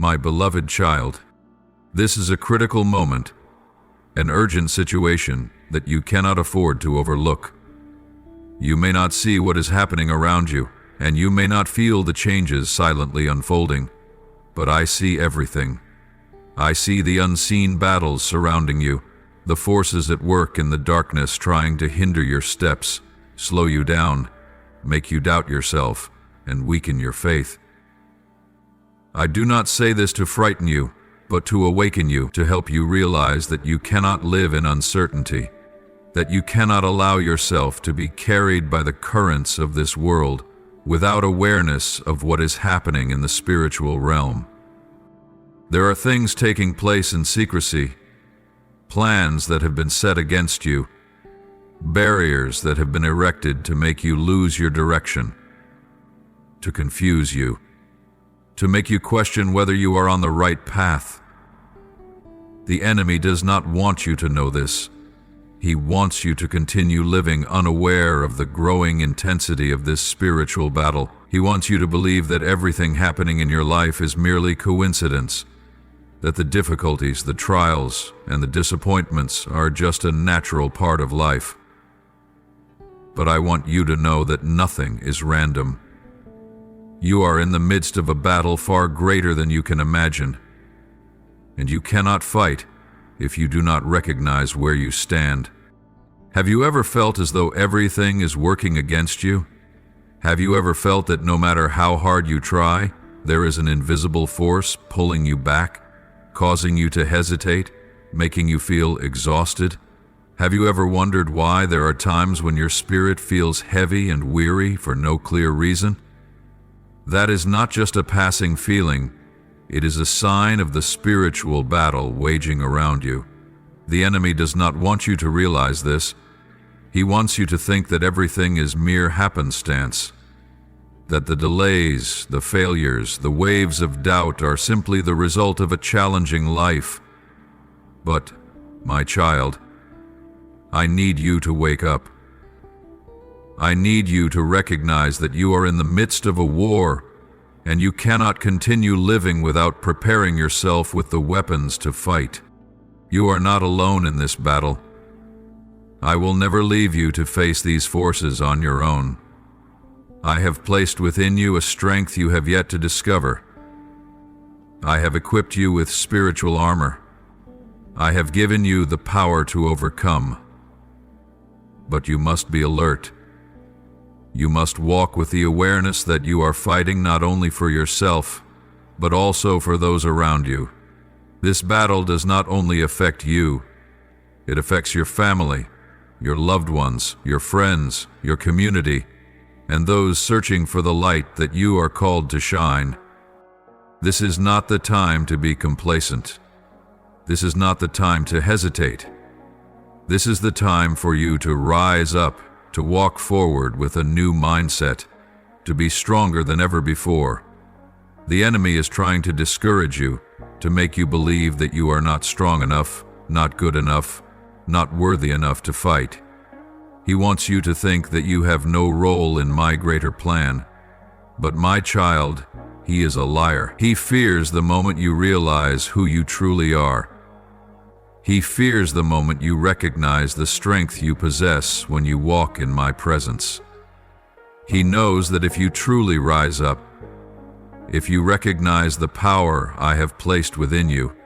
My beloved child, this is a critical moment, an urgent situation that you cannot afford to overlook. You may not see what is happening around you, and you may not feel the changes silently unfolding, but I see everything. I see the unseen battles surrounding you, the forces at work in the darkness trying to hinder your steps, slow you down, make you doubt yourself, and weaken your faith. I do not say this to frighten you, but to awaken you, to help you realize that you cannot live in uncertainty, that you cannot allow yourself to be carried by the currents of this world without awareness of what is happening in the spiritual realm. There are things taking place in secrecy, plans that have been set against you, barriers that have been erected to make you lose your direction, to confuse you, to make you question whether you are on the right path. The enemy does not want you to know this. He wants you to continue living unaware of the growing intensity of this spiritual battle. He wants you to believe that everything happening in your life is merely coincidence, that the difficulties, the trials, and the disappointments are just a natural part of life. But I want you to know that nothing is random. You are in the midst of a battle far greater than you can imagine, and you cannot fight if you do not recognize where you stand. Have you ever felt as though everything is working against you? Have you ever felt that no matter how hard you try, there is an invisible force pulling you back, causing you to hesitate, making you feel exhausted? Have you ever wondered why there are times when your spirit feels heavy and weary for no clear reason? That is not just a passing feeling. It is a sign of the spiritual battle waging around you. The enemy does not want you to realize this. He wants you to think that everything is mere happenstance, that the delays, the failures, the waves of doubt are simply the result of a challenging life. But, my child, I need you to wake up. I need you to recognize that you are in the midst of a war, and you cannot continue living without preparing yourself with the weapons to fight. You are not alone in this battle. I will never leave you to face these forces on your own. I have placed within you a strength you have yet to discover. I have equipped you with spiritual armor. I have given you the power to overcome. But you must be alert. You must walk with the awareness that you are fighting not only for yourself, but also for those around you. This battle does not only affect you, it affects your family, your loved ones, your friends, your community, and those searching for the light that you are called to shine. This is not the time to be complacent. This is not the time to hesitate. This is the time for you to rise up, to walk forward with a new mindset, to be stronger than ever before. The enemy is trying to discourage you, to make you believe that you are not strong enough, not good enough, not worthy enough to fight. He wants you to think that you have no role in my greater plan. But my child, he is a liar. He fears the moment you realize who you truly are. He fears the moment you recognize the strength you possess when you walk in my presence. He knows that if you truly rise up, if you recognize the power I have placed within you,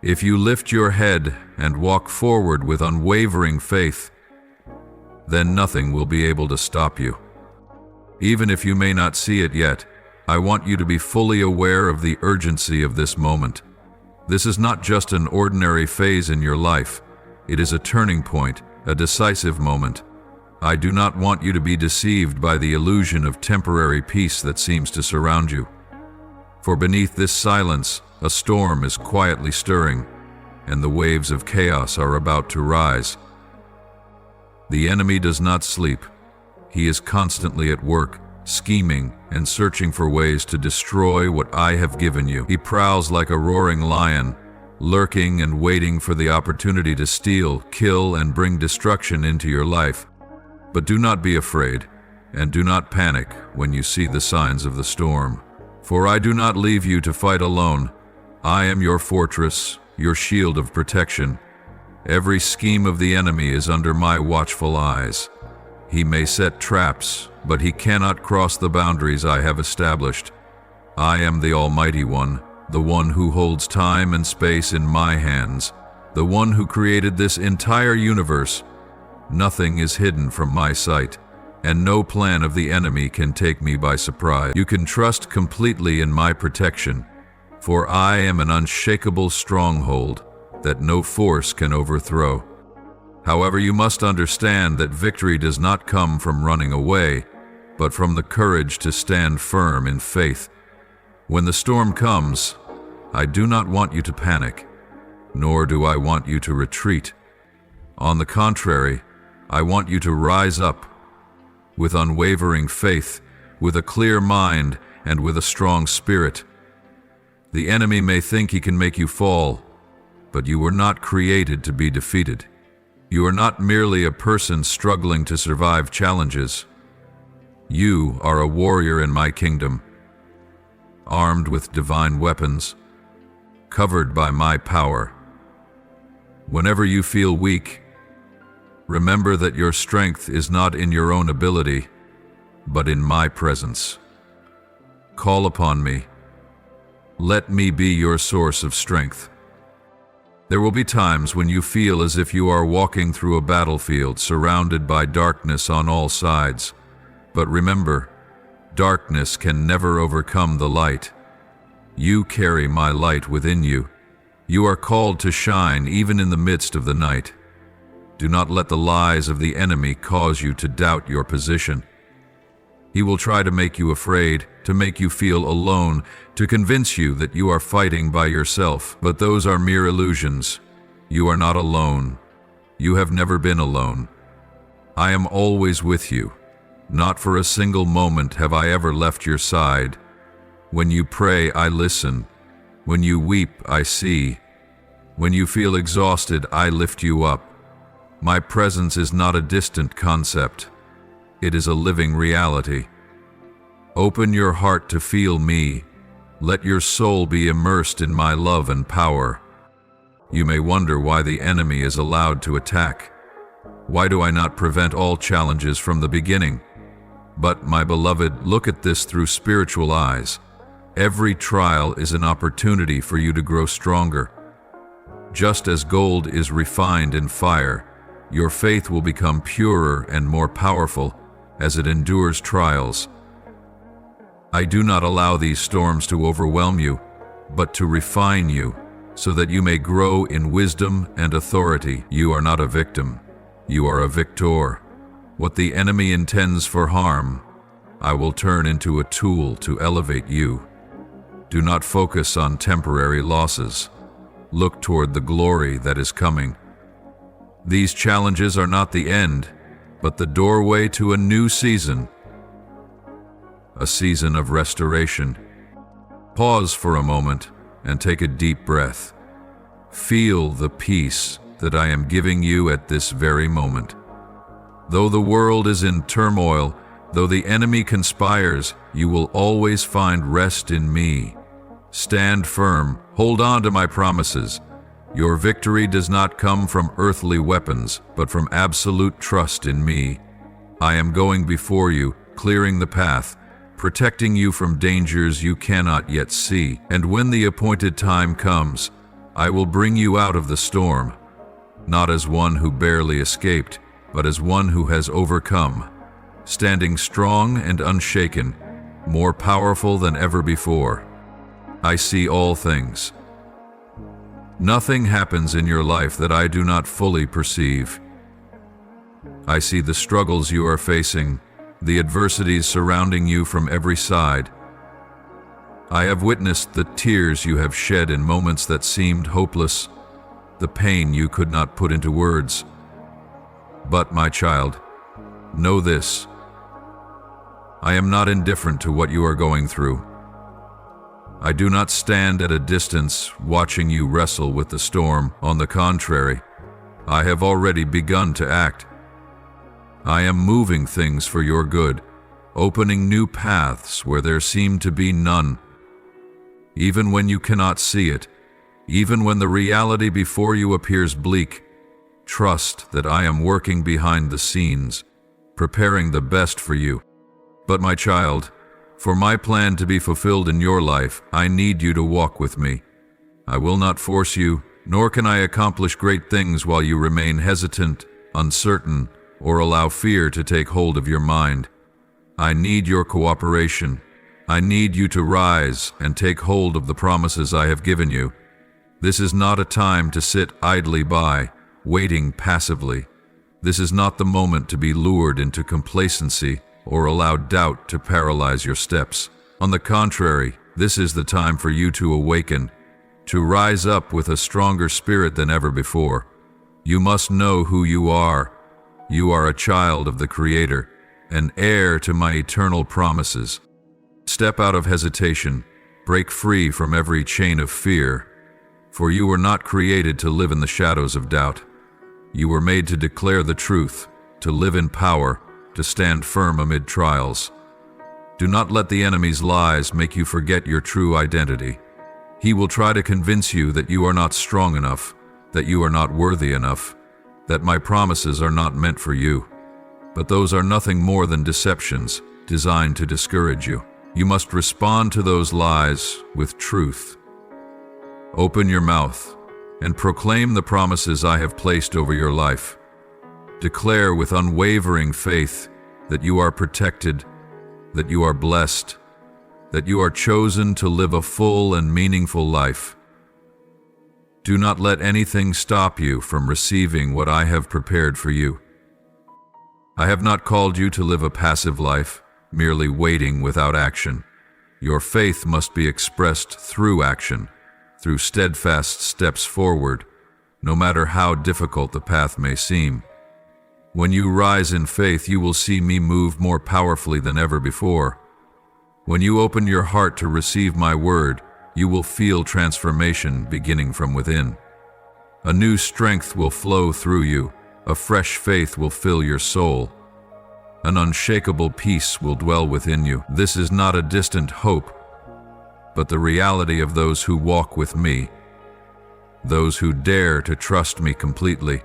if you lift your head and walk forward with unwavering faith, then nothing will be able to stop you. Even if you may not see it yet, I want you to be fully aware of the urgency of this moment. This is not just an ordinary phase in your life. It is a turning point, a decisive moment. I do not want you to be deceived by the illusion of temporary peace that seems to surround you. For beneath this silence, a storm is quietly stirring, and the waves of chaos are about to rise. The enemy does not sleep. He is constantly at work, scheming and searching for ways to destroy what I have given you. He prowls like a roaring lion, lurking and waiting for the opportunity to steal, kill, and bring destruction into your life. But do not be afraid, and do not panic when you see the signs of the storm. For I do not leave you to fight alone. I am your fortress, your shield of protection. Every scheme of the enemy is under my watchful eyes. He may set traps, but he cannot cross the boundaries I have established. I am the Almighty One, the one who holds time and space in my hands, the one who created this entire universe. Nothing is hidden from my sight, and no plan of the enemy can take me by surprise. You can trust completely in my protection, for I am an unshakable stronghold that no force can overthrow. However, you must understand that victory does not come from running away, but from the courage to stand firm in faith. When the storm comes, I do not want you to panic, nor do I want you to retreat. On the contrary, I want you to rise up with unwavering faith, with a clear mind, and with a strong spirit. The enemy may think he can make you fall, but you were not created to be defeated. You are not merely a person struggling to survive challenges. You are a warrior in my kingdom, armed with divine weapons, covered by my power. Whenever you feel weak, remember that your strength is not in your own ability, but in my presence. Call upon me. Let me be your source of strength. There will be times when you feel as if you are walking through a battlefield surrounded by darkness on all sides. But remember, darkness can never overcome the light. You carry my light within you. You are called to shine even in the midst of the night. Do not let the lies of the enemy cause you to doubt your position. He will try to make you afraid, to make you feel alone, to convince you that you are fighting by yourself. But those are mere illusions. You are not alone. You have never been alone. I am always with you. Not for a single moment have I ever left your side. When you pray, I listen. When you weep, I see. When you feel exhausted, I lift you up. My presence is not a distant concept. It is a living reality. Open your heart to feel me. Let your soul be immersed in my love and power. You may wonder why the enemy is allowed to attack. Why do I not prevent all challenges from the beginning? But, my beloved, look at this through spiritual eyes. Every trial is an opportunity for you to grow stronger. Just as gold is refined in fire, your faith will become purer and more powerful as it endures trials. I do not allow these storms to overwhelm you, but to refine you, so that you may grow in wisdom and authority. You are not a victim. You are a victor. What the enemy intends for harm, I will turn into a tool to elevate you. Do not focus on temporary losses. Look toward the glory that is coming. These challenges are not the end, but the doorway to a new season. A season of restoration. Pause for a moment and take a deep breath. Feel the peace that I am giving you at this very moment. Though the world is in turmoil, though the enemy conspires, you will always find rest in me. Stand firm, hold on to my promises. Your victory does not come from earthly weapons, but from absolute trust in me. I am going before you, clearing the path, protecting you from dangers you cannot yet see. And when the appointed time comes, I will bring you out of the storm, not as one who barely escaped, but as one who has overcome, standing strong and unshaken, more powerful than ever before. I see all things. Nothing happens in your life that I do not fully perceive. I see the struggles you are facing, the adversities surrounding you from every side. I have witnessed the tears you have shed in moments that seemed hopeless, the pain you could not put into words. But, my child, know this. I am not indifferent to what you are going through. I do not stand at a distance watching you wrestle with the storm. On the contrary, I have already begun to act. I am moving things for your good, opening new paths where there seemed to be none. even when you cannot see it, even when the reality before you appears bleak. Trust that I am working behind the scenes, preparing the best for you. But my child, for my plan to be fulfilled in your life, I need you to walk with me. I will not force you, nor can I accomplish great things while you remain hesitant, uncertain, or allow fear to take hold of your mind. I need your cooperation. I need you to rise and take hold of the promises I have given you. This is not a time to sit idly by, waiting passively. This is not the moment to be lured into complacency or allow doubt to paralyze your steps. On the contrary, this is the time for you to awaken, to rise up with a stronger spirit than ever before. You must know who you are. You are a child of the Creator, an heir to my eternal promises. Step out of hesitation, break free from every chain of fear, for you were not created to live in the shadows of doubt. You were made to declare the truth, to live in power, to stand firm amid trials. Do not let the enemy's lies make you forget your true identity. He will try to convince you that you are not strong enough, that you are not worthy enough, that my promises are not meant for you. But those are nothing more than deceptions designed to discourage you. You must respond to those lies with truth. Open your mouth and proclaim the promises I have placed over your life. Declare with unwavering faith that you are protected, that you are blessed, that you are chosen to live a full and meaningful life. Do not let anything stop you from receiving what I have prepared for you. I have not called you to live a passive life, merely waiting without action. Your faith must be expressed through action, through steadfast steps forward, no matter how difficult the path may seem. When you rise in faith, you will see me move more powerfully than ever before. When you open your heart to receive my word, you will feel transformation beginning from within. A new strength will flow through you. A fresh faith will fill your soul. An unshakable peace will dwell within you. This is not a distant hope, but the reality of those who walk with me, those who dare to trust me completely.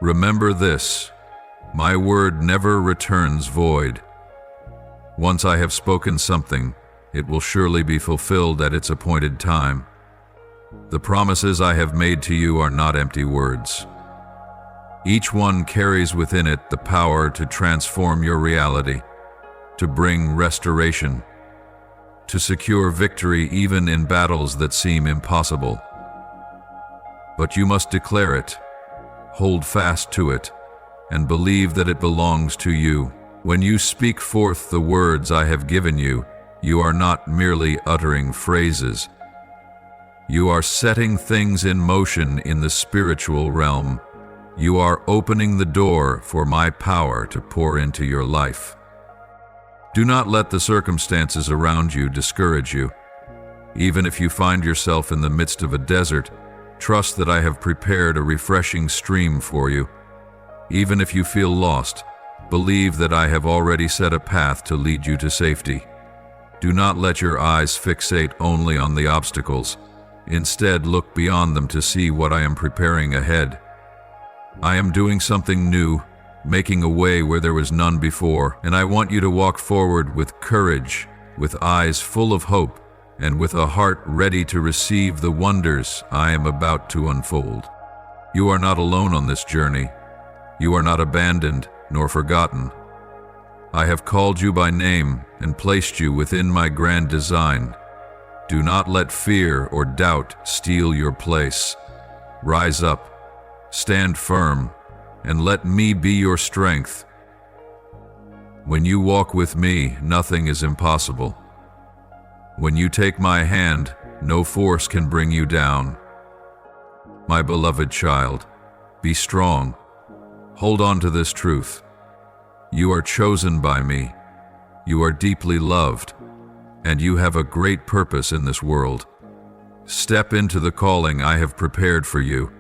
Remember this: my word never returns void. Once I have spoken something, it will surely be fulfilled at its appointed time. The promises I have made to you are not empty words. Each one carries within it the power to transform your reality, to bring restoration, to secure victory even in battles that seem impossible. But you must declare it, hold fast to it, and believe that it belongs to you. When you speak forth the words I have given you, you are not merely uttering phrases. You are setting things in motion in the spiritual realm. You are opening the door for my power to pour into your life. Do not let the circumstances around you discourage you. Even if you find yourself in the midst of a desert, trust that I have prepared a refreshing stream for you. Even if you feel lost, believe that I have already set a path to lead you to safety. Do not let your eyes fixate only on the obstacles. Instead, look beyond them to see what I am preparing ahead. I am doing something new, making a way where there was none before, and I want you to walk forward with courage, with eyes full of hope, and with a heart ready to receive the wonders I am about to unfold. You are not alone on this journey. You are not abandoned nor forgotten. I have called you by name and placed you within my grand design. Do not let fear or doubt steal your place. Rise up, stand firm, and let me be your strength. When you walk with me, nothing is impossible. When you take my hand, no force can bring you down. My beloved child, be strong. Hold on to this truth. You are chosen by me. You are deeply loved, and you have a great purpose in this world. Step into the calling I have prepared for you.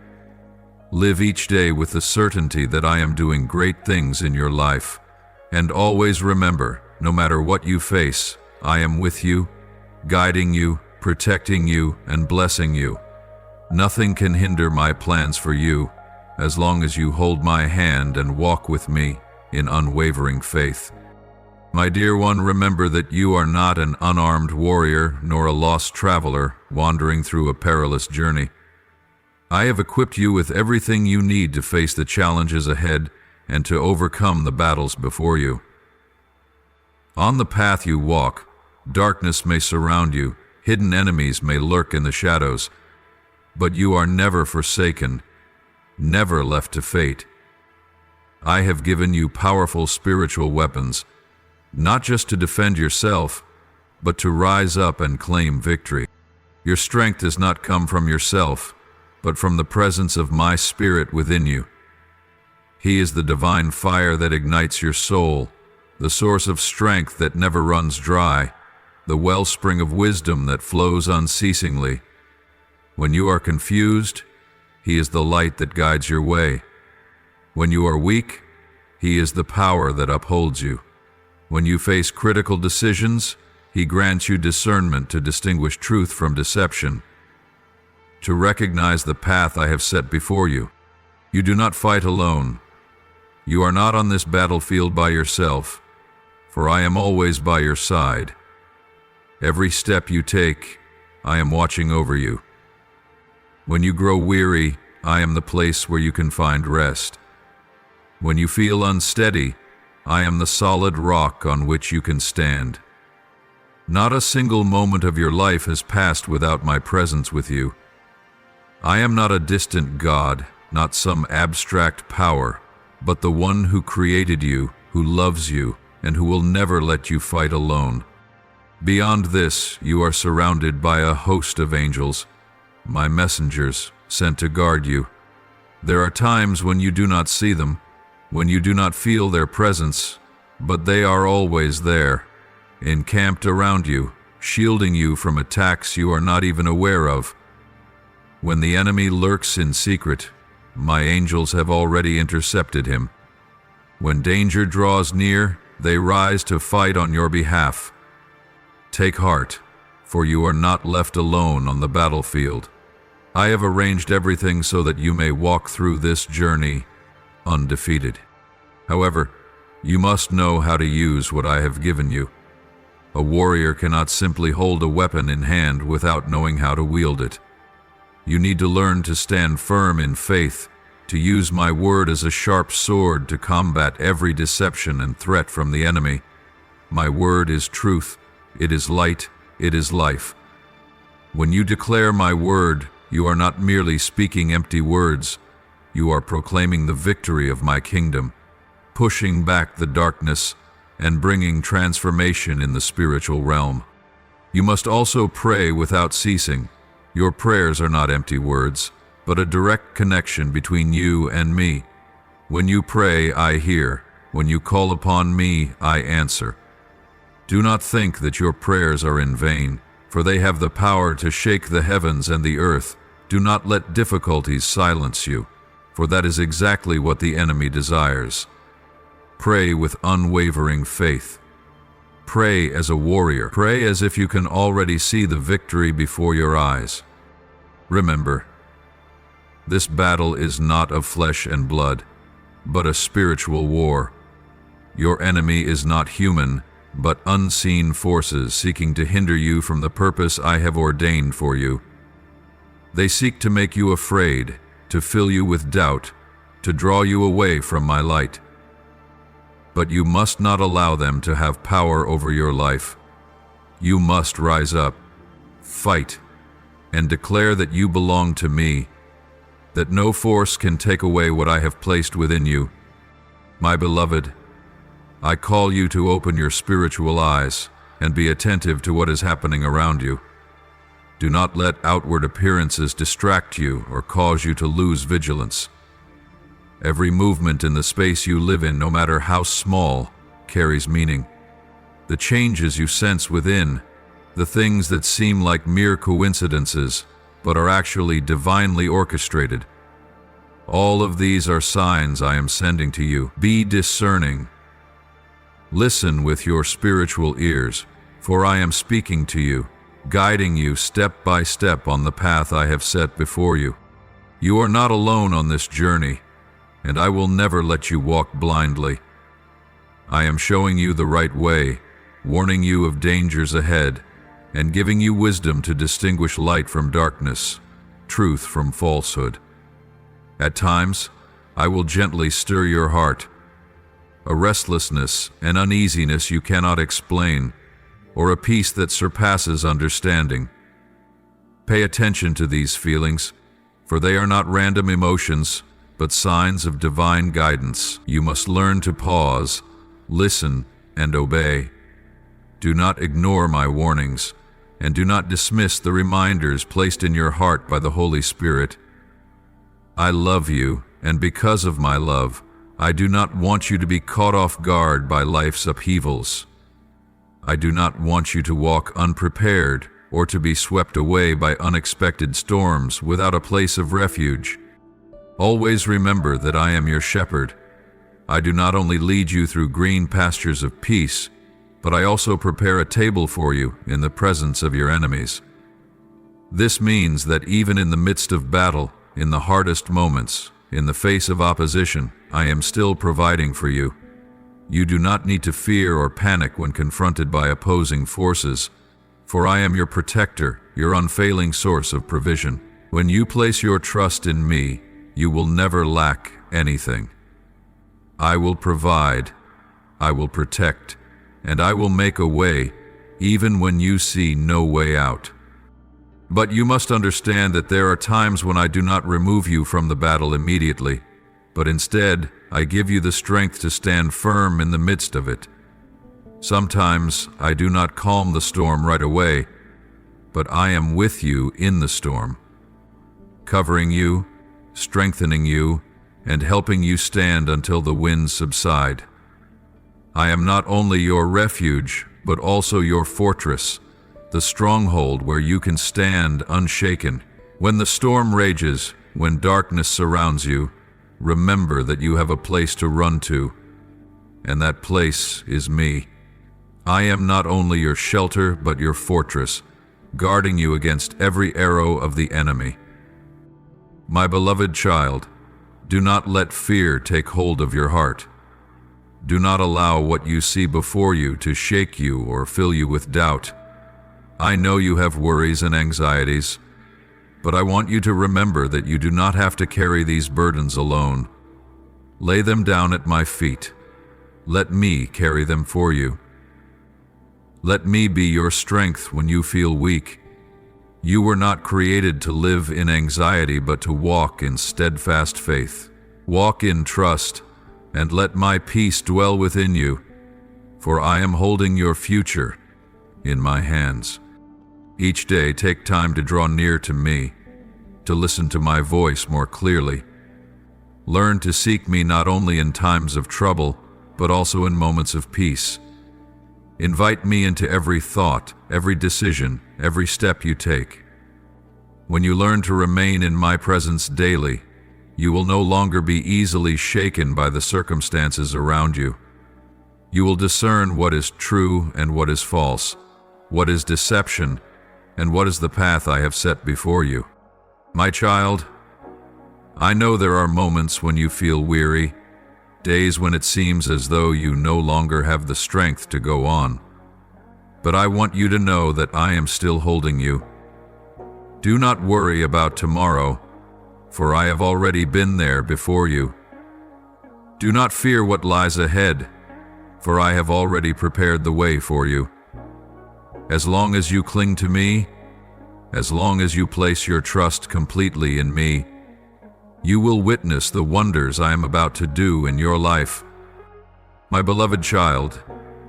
Live each day with the certainty that I am doing great things in your life. And always remember, no matter what you face, I am with you, guiding you, protecting you and blessing you. Nothing can hinder my plans for you, as long as you hold my hand and walk with me in unwavering faith. My dear one, remember that you are not an unarmed warrior nor a lost traveler wandering through a perilous journey. I have equipped you with everything you need to face the challenges ahead and to overcome the battles before you. On the path you walk, darkness may surround you, hidden enemies may lurk in the shadows, but you are never forsaken, never left to fate. I have given you powerful spiritual weapons, not just to defend yourself, but to rise up and claim victory. Your strength does not come from yourself, but from the presence of my Spirit within you. He is the divine fire that ignites your soul, the source of strength that never runs dry, the wellspring of wisdom that flows unceasingly. When you are confused, He is the light that guides your way. When you are weak, He is the power that upholds you. When you face critical decisions, He grants you discernment to distinguish truth from deception, to recognize the path I have set before you. You do not fight alone. You are not on this battlefield by yourself, for I am always by your side. Every step you take, I am watching over you. When you grow weary, I am the place where you can find rest. When you feel unsteady, I am the solid rock on which you can stand. Not a single moment of your life has passed without my presence with you. I am not a distant God, not some abstract power, but the one who created you, who loves you, and who will never let you fight alone. Beyond this, you are surrounded by a host of angels, my messengers, sent to guard you. There are times when you do not see them, when you do not feel their presence, but they are always there, encamped around you, shielding you from attacks you are not even aware of. When the enemy lurks in secret, my angels have already intercepted him. When danger draws near, they rise to fight on your behalf. Take heart, for you are not left alone on the battlefield. I have arranged everything so that you may walk through this journey undefeated. However, you must know how to use what I have given you. A warrior cannot simply hold a weapon in hand without knowing how to wield it. You need to learn to stand firm in faith, to use my word as a sharp sword to combat every deception and threat from the enemy. My word is truth, it is light, it is life. When you declare my word, you are not merely speaking empty words. You are proclaiming the victory of my kingdom, pushing back the darkness and bringing transformation in the spiritual realm. You must also pray without ceasing. Your prayers are not empty words, but a direct connection between you and me. When you pray, I hear. When you call upon me, I answer. Do not think that your prayers are in vain, for they have the power to shake the heavens and the earth. Do not let difficulties silence you, for that is exactly what the enemy desires. Pray with unwavering faith. Pray as a warrior. Pray as if you can already see the victory before your eyes. Remember, this battle is not of flesh and blood, but a spiritual war. Your enemy is not human, but unseen forces seeking to hinder you from the purpose I have ordained for you. They seek to make you afraid, to fill you with doubt, to draw you away from my light. But you must not allow them to have power over your life. You must rise up, fight, and declare that you belong to me, that no force can take away what I have placed within you. My beloved, I call you to open your spiritual eyes and be attentive to what is happening around you. Do not let outward appearances distract you or cause you to lose vigilance. Every movement in the space you live in, no matter how small, carries meaning. The changes you sense within, the things that seem like mere coincidences, but are actually divinely orchestrated. All of these are signs I am sending to you. Be discerning. Listen with your spiritual ears, for I am speaking to you. guiding you step by step on the path I have set before you. You are not alone on this journey, and I will never let you walk blindly. I am showing you the right way, warning you of dangers ahead, and giving you wisdom to distinguish light from darkness, truth from falsehood. At times, I will gently stir your heart, a restlessness and uneasiness you cannot explain, or a peace that surpasses understanding. Pay attention to these feelings, for they are not random emotions, but signs of divine guidance. You must learn to pause, listen, and obey. Do not ignore my warnings, and do not dismiss the reminders placed in your heart by the Holy Spirit. I love you, and because of my love, I do not want you to be caught off guard by life's upheavals. I do not want you to walk unprepared or to be swept away by unexpected storms without a place of refuge. Always remember that I am your shepherd. I do not only lead you through green pastures of peace, but I also prepare a table for you in the presence of your enemies. This means that even in the midst of battle, in the hardest moments, in the face of opposition, I am still providing for you. You do not need to fear or panic when confronted by opposing forces, for I am your protector, your unfailing source of provision. When you place your trust in me, you will never lack anything. I will provide, I will protect, and I will make a way, even when you see no way out. But you must understand that there are times when I do not remove you from the battle immediately, but instead I give you the strength to stand firm in the midst of it. Sometimes I do not calm the storm right away, but I am with you in the storm, covering you, strengthening you, and helping you stand until the winds subside. I am not only your refuge, but also your fortress, the stronghold where you can stand unshaken. When the storm rages, when darkness surrounds you, remember that you have a place to run to, and that place is me. I am not only your shelter, but your fortress, guarding you against every arrow of the enemy. My beloved child, do not let fear take hold of your heart. Do not allow what you see before you to shake you or fill you with doubt. I know you have worries and anxieties, but I want you to remember that you do not have to carry these burdens alone. Lay them down at my feet. Let me carry them for you. Let me be your strength when you feel weak. You were not created to live in anxiety, but to walk in steadfast faith. Walk in trust, and let my peace dwell within you, for I am holding your future in my hands. Each day take time to draw near to me, to listen to my voice more clearly. Learn to seek me not only in times of trouble, but also in moments of peace. Invite me into every thought, every decision, every step you take. When you learn to remain in my presence daily, you will no longer be easily shaken by the circumstances around you. You will discern what is true and what is false, what is deception, and what is the path I have set before you. My child, I know there are moments when you feel weary, days when it seems as though you no longer have the strength to go on. But I want you to know that I am still holding you. Do not worry about tomorrow, for I have already been there before you. Do not fear what lies ahead, for I have already prepared the way for you. As long as you cling to me, as long as you place your trust completely in me, you will witness the wonders I am about to do in your life. My beloved child,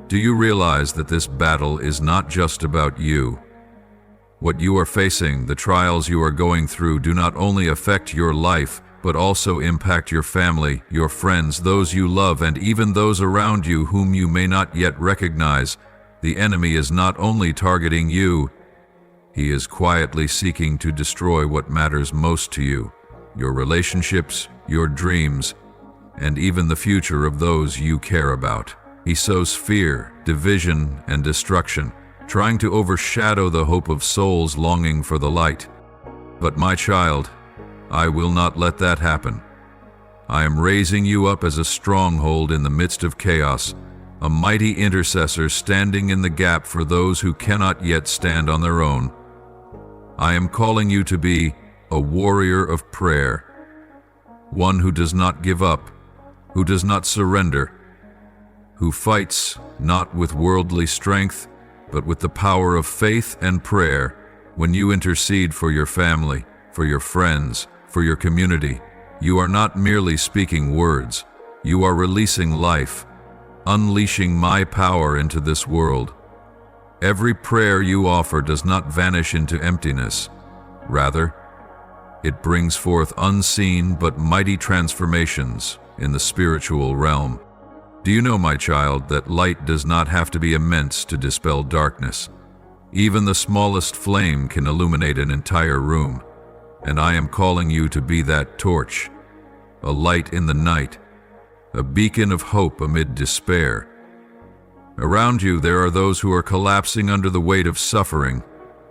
do you realize that this battle is not just about you? What you are facing, the trials you are going through, do not only affect your life, but also impact your family, your friends, those you love, and even those around you whom you may not yet recognize. The enemy is not only targeting you, he is quietly seeking to destroy what matters most to you, your relationships, your dreams, and even the future of those you care about. He sows fear, division, and destruction, trying to overshadow the hope of souls longing for the light. But my child, I will not let that happen. I am raising you up as a stronghold in the midst of chaos, a mighty intercessor standing in the gap for those who cannot yet stand on their own. I am calling you to be a warrior of prayer, one who does not give up, who does not surrender, who fights not with worldly strength, but with the power of faith and prayer. When you intercede for your family, for your friends, for your community, you are not merely speaking words, you are releasing life, unleashing my power into this world. Every prayer you offer does not vanish into emptiness. Rather, it brings forth unseen but mighty transformations in the spiritual realm. Do you know, my child, that light does not have to be immense to dispel darkness? Even the smallest flame can illuminate an entire room, and I am calling you to be that torch, a light in the night, a beacon of hope amid despair. Around you there are those who are collapsing under the weight of suffering,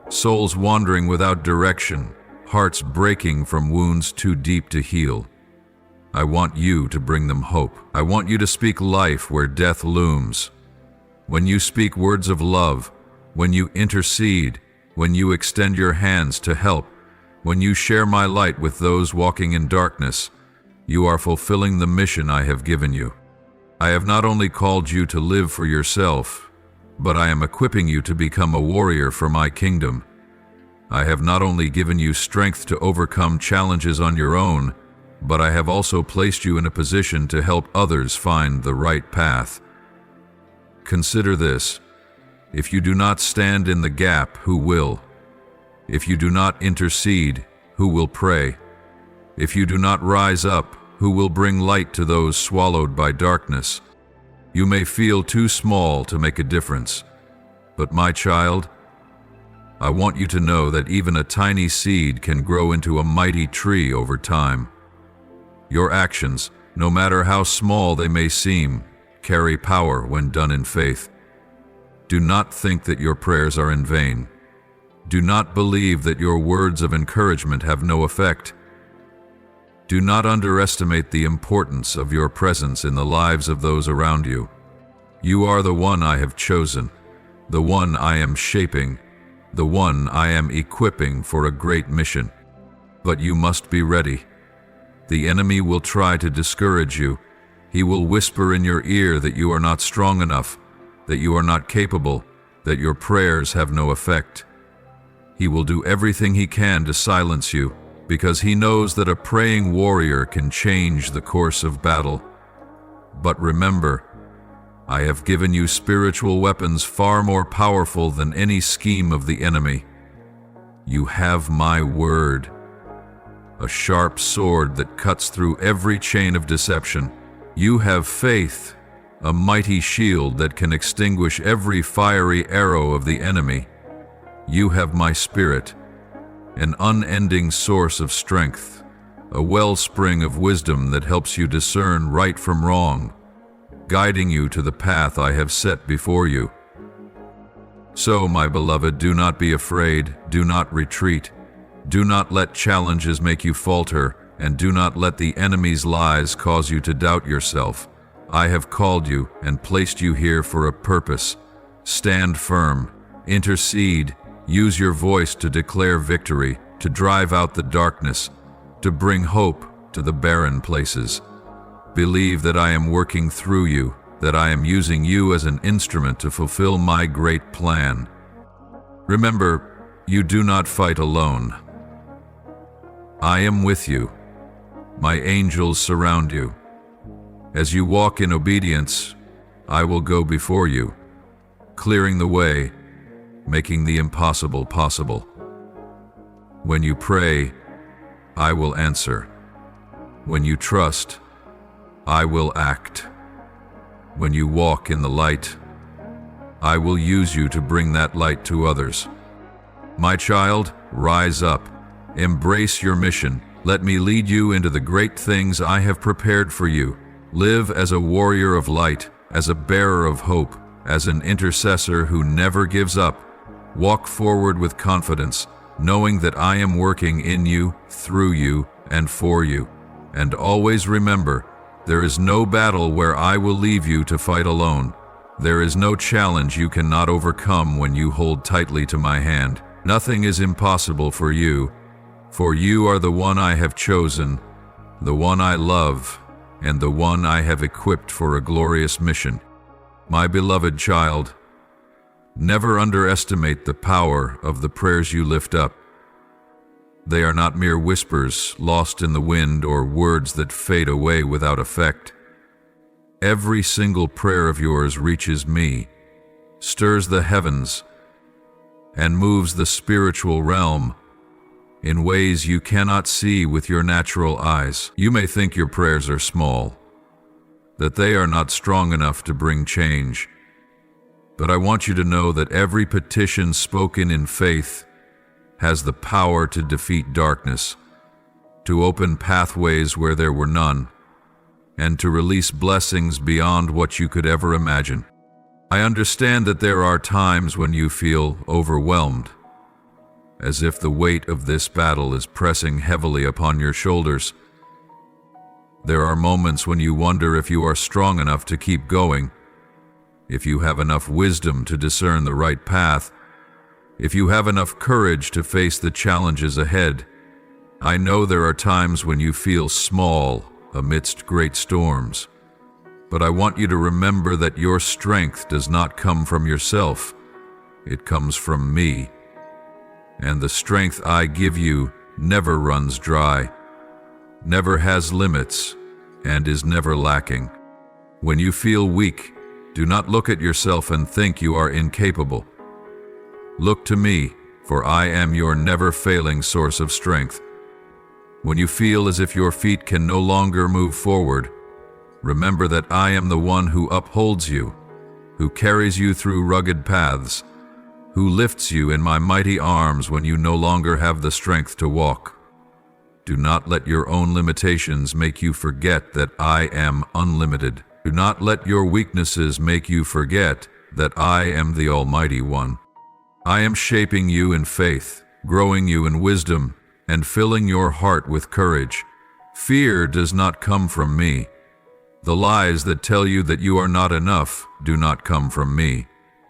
souls wandering without direction, hearts breaking from wounds too deep to heal. I want you to bring them hope. I want you to speak life where death looms. When you speak words of love, when you intercede, when you extend your hands to help, when you share my light with those walking in darkness, you are fulfilling the mission I have given you. I have not only called you to live for yourself, but I am equipping you to become a warrior for my kingdom. I have not only given you strength to overcome challenges on your own, but I have also placed you in a position to help others find the right path. Consider this: if you do not stand in the gap, who will? If you do not intercede, who will pray? If you do not rise up, who will bring light to those swallowed by darkness? You may feel too small to make a difference, but my child, I want you to know that even a tiny seed can grow into a mighty tree over time. Your actions, no matter how small they may seem, carry power when done in faith. Do not think that your prayers are in vain. Do not believe that your words of encouragement have no effect. Do not underestimate the importance of your presence in the lives of those around you. You are the one I have chosen, the one I am shaping, the one I am equipping for a great mission. But you must be ready. The enemy will try to discourage you. He will whisper in your ear that you are not strong enough, that you are not capable, that your prayers have no effect. He will do everything he can to silence you, because he knows that a praying warrior can change the course of battle. But remember, I have given you spiritual weapons far more powerful than any scheme of the enemy. You have my word, a sharp sword that cuts through every chain of deception. You have faith, a mighty shield that can extinguish every fiery arrow of the enemy. You have my spirit, an unending source of strength, a wellspring of wisdom that helps you discern right from wrong, guiding you to the path I have set before you. So, my beloved, do not be afraid, do not retreat, do not let challenges make you falter, and do not let the enemy's lies cause you to doubt yourself. I have called you and placed you here for a purpose. Stand firm, intercede, use your voice to declare victory, to drive out the darkness, to bring hope to the barren places. Believe that I am working through you, that I am using you as an instrument to fulfill my great plan. Remember, you do not fight alone. I am with you. My angels surround you. As you walk in obedience, I will go before you, clearing the way, making the impossible possible. When you pray, I will answer. When you trust, I will act. When you walk in the light, I will use you to bring that light to others. My child, rise up. Embrace your mission. Let me lead you into the great things I have prepared for you. Live as a warrior of light, as a bearer of hope, As an intercessor who never gives up, walk forward with confidence, knowing that I am working in you, through you, and for you. And always remember, there is no battle where I will leave you to fight alone. There is no challenge you cannot overcome when you hold tightly to my hand. Nothing is impossible for you are the one I have chosen, the one I love, and the one I have equipped for a glorious mission. My beloved child, never underestimate the power of the prayers you lift up. They are not mere whispers lost in the wind or words that fade away without effect. Every single prayer of yours reaches me, stirs the heavens, and moves the spiritual realm in ways you cannot see with your natural eyes. You may think your prayers are small, that they are not strong enough to bring change. But I want you to know that every petition spoken in faith has the power to defeat darkness, to open pathways where there were none, and to release blessings beyond what you could ever imagine. I understand that there are times when you feel overwhelmed, as if the weight of this battle is pressing heavily upon your shoulders. There are moments when you wonder if you are strong enough to keep going, if you have enough wisdom to discern the right path, if you have enough courage to face the challenges ahead. I know there are times when you feel small amidst great storms, but I want you to remember that your strength does not come from yourself. It comes from me. And the strength I give you never runs dry, never has limits, and is never lacking. When you feel weak, do not look at yourself and think you are incapable. Look to me, for I am your never-failing source of strength. When you feel as if your feet can no longer move forward, remember that I am the one who upholds you, who carries you through rugged paths, who lifts you in my mighty arms when you no longer have the strength to walk. Do not let your own limitations make you forget that I am unlimited. Do not let your weaknesses make you forget that I am the Almighty One. I am shaping you in faith, growing you in wisdom, and filling your heart with courage. Fear does not come from me. The lies that tell you that you are not enough do not come from me.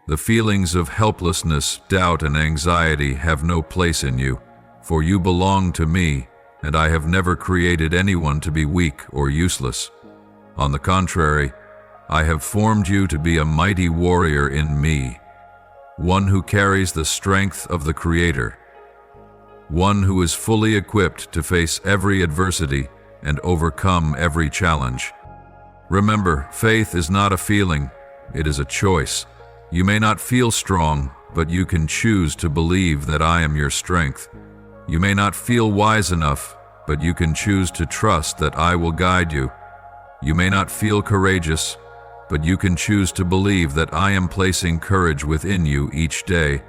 The feelings of helplessness, doubt, and anxiety have no place in you, for you belong to me, and I have never created anyone to be weak or useless. On the contrary, I have formed you to be a mighty warrior in me, one who carries the strength of the Creator, one who is fully equipped to face every adversity and overcome every challenge. Remember, faith is not a feeling, it is a choice. You may not feel strong, but you can choose to believe that I am your strength. You may not feel wise enough, but you can choose to trust that I will guide you. You may not feel courageous, but you can choose to believe that I am placing courage within you each day.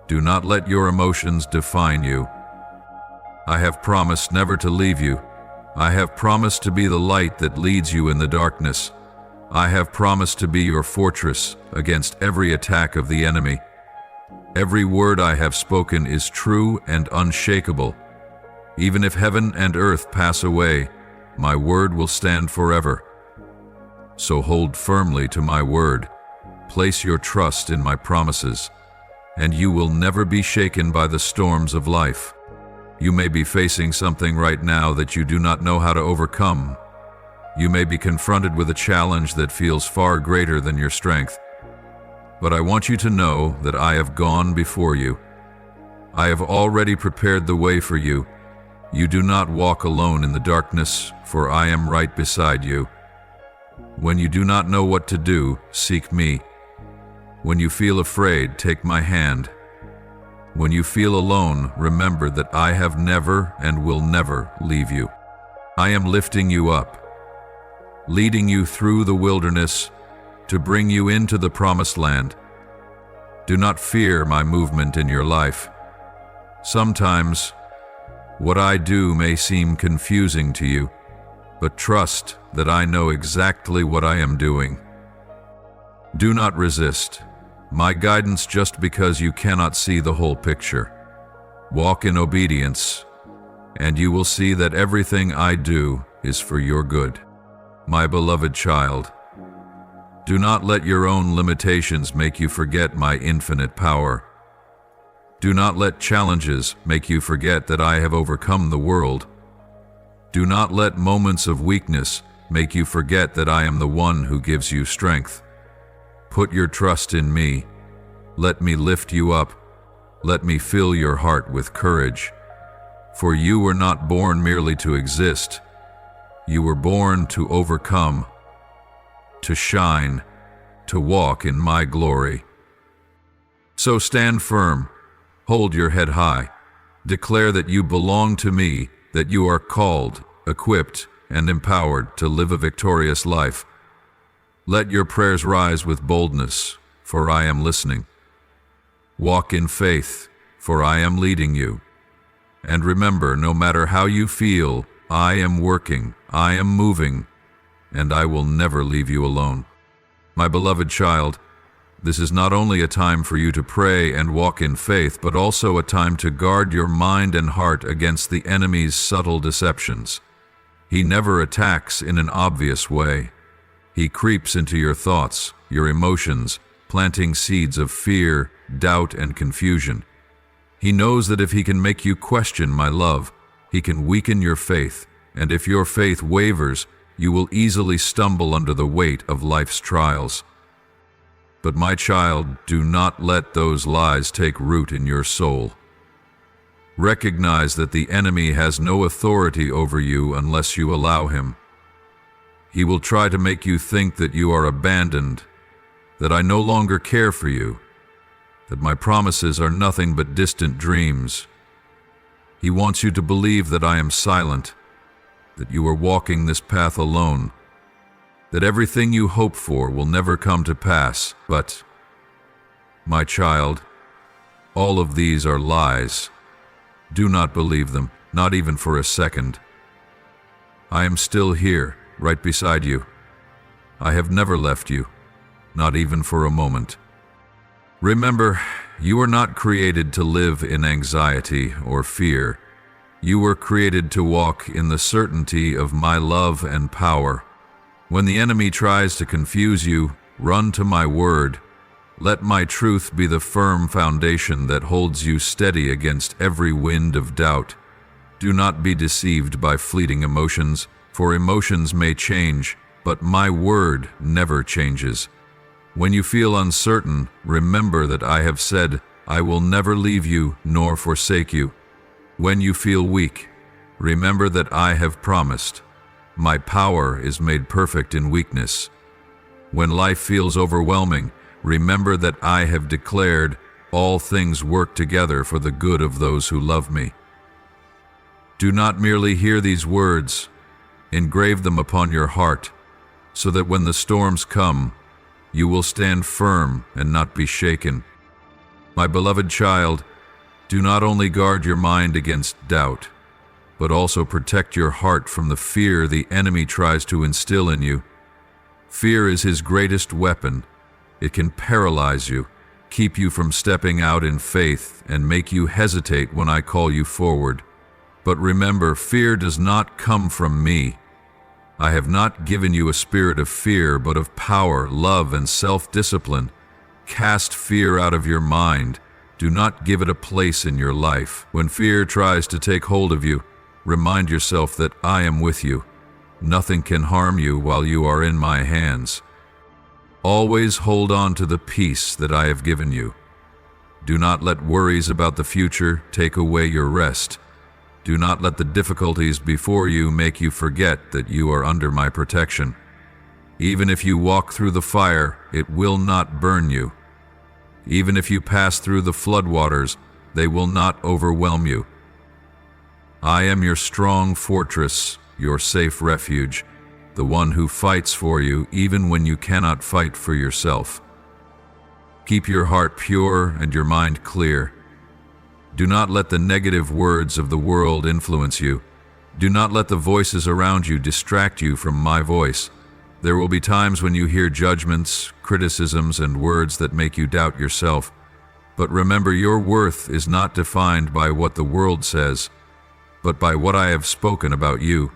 Do not let your emotions define you. I have promised never to leave you. I have promised to be the light that leads you in the darkness. I have promised to be your fortress against every attack of the enemy. Every word I have spoken is true and unshakable. Even if heaven and earth pass away, my word will stand forever. So hold firmly to my word. Place your trust in my promises, and you will never be shaken by the storms of life. You may be facing something right now that you do not know how to overcome. You may be confronted with a challenge that feels far greater than your strength. But I want you to know that I have gone before you. I have already prepared the way for you. You do not walk alone in the darkness, for I am right beside you. When you do not know what to do, seek me. When you feel afraid, take my hand. When you feel alone, remember that I have never and will never leave you. I am lifting you up, leading you through the wilderness to bring you into the promised land. Do not fear my movement in your life. Sometimes, what I do may seem confusing to you, but trust that I know exactly what I am doing. Do not resist my guidance just because you cannot see the whole picture. Walk in obedience, and you will see that everything I do is for your good. My beloved child, do not let your own limitations make you forget my infinite power. Do not let challenges make you forget that I have overcome the world. Do not let moments of weakness make you forget that I am the one who gives you strength. Put your trust in me. Let me lift you up. Let me fill your heart with courage. For you were not born merely to exist. You were born to overcome, to shine, to walk in my glory. So stand firm, hold your head high, declare that you belong to me, that you are called, equipped, and empowered to live a victorious life. Let your prayers rise with boldness, for I am listening. Walk in faith, for I am leading you. And remember, no matter how you feel, I am working, I am moving, and I will never leave you alone. My beloved child, this is not only a time for you to pray and walk in faith, but also a time to guard your mind and heart against the enemy's subtle deceptions. He never attacks in an obvious way. He creeps into your thoughts, your emotions, planting seeds of fear, doubt, and confusion. He knows that if he can make you question my love, he can weaken your faith, and if your faith wavers, you will easily stumble under the weight of life's trials. But my child, do not let those lies take root in your soul. Recognize that the enemy has no authority over you unless you allow him. He will try to make you think that you are abandoned, that I no longer care for you, that my promises are nothing but distant dreams. He wants you to believe that I am silent, that you are walking this path alone, that everything you hope for will never come to pass. But, my child, all of these are lies. Do not believe them, not even for a second. I am still here, right beside you. I have never left you, not even for a moment. Remember, you are not created to live in anxiety or fear. You were created to walk in the certainty of my love and power. When the enemy tries to confuse you, run to my word. Let my truth be the firm foundation that holds you steady against every wind of doubt. Do not be deceived by fleeting emotions, for emotions may change, but my word never changes. When you feel uncertain, remember that I have said, I will never leave you nor forsake you. When you feel weak, remember that I have promised. My power is made perfect in weakness. When life feels overwhelming, remember that I have declared, all things work together for the good of those who love me. Do not merely hear these words, engrave them upon your heart, so that when the storms come, you will stand firm and not be shaken. My beloved child, do not only guard your mind against doubt, but also protect your heart from the fear the enemy tries to instill in you. Fear is his greatest weapon. It can paralyze you, keep you from stepping out in faith, and make you hesitate when I call you forward. But remember, fear does not come from me. I have not given you a spirit of fear, but of power, love, and self-discipline. Cast fear out of your mind. Do not give it a place in your life. When fear tries to take hold of you, remind yourself that I am with you. Nothing can harm you while you are in my hands. Always hold on to the peace that I have given you. Do not let worries about the future take away your rest. Do not let the difficulties before you make you forget that you are under my protection. Even if you walk through the fire, it will not burn you. Even if you pass through the floodwaters, they will not overwhelm you. I am your strong fortress, your safe refuge, the one who fights for you even when you cannot fight for yourself. Keep your heart pure and your mind clear. Do not let the negative words of the world influence you. Do not let the voices around you distract you from my voice. There will be times when you hear judgments, criticisms, and words that make you doubt yourself. But remember, your worth is not defined by what the world says, but by what I have spoken about you.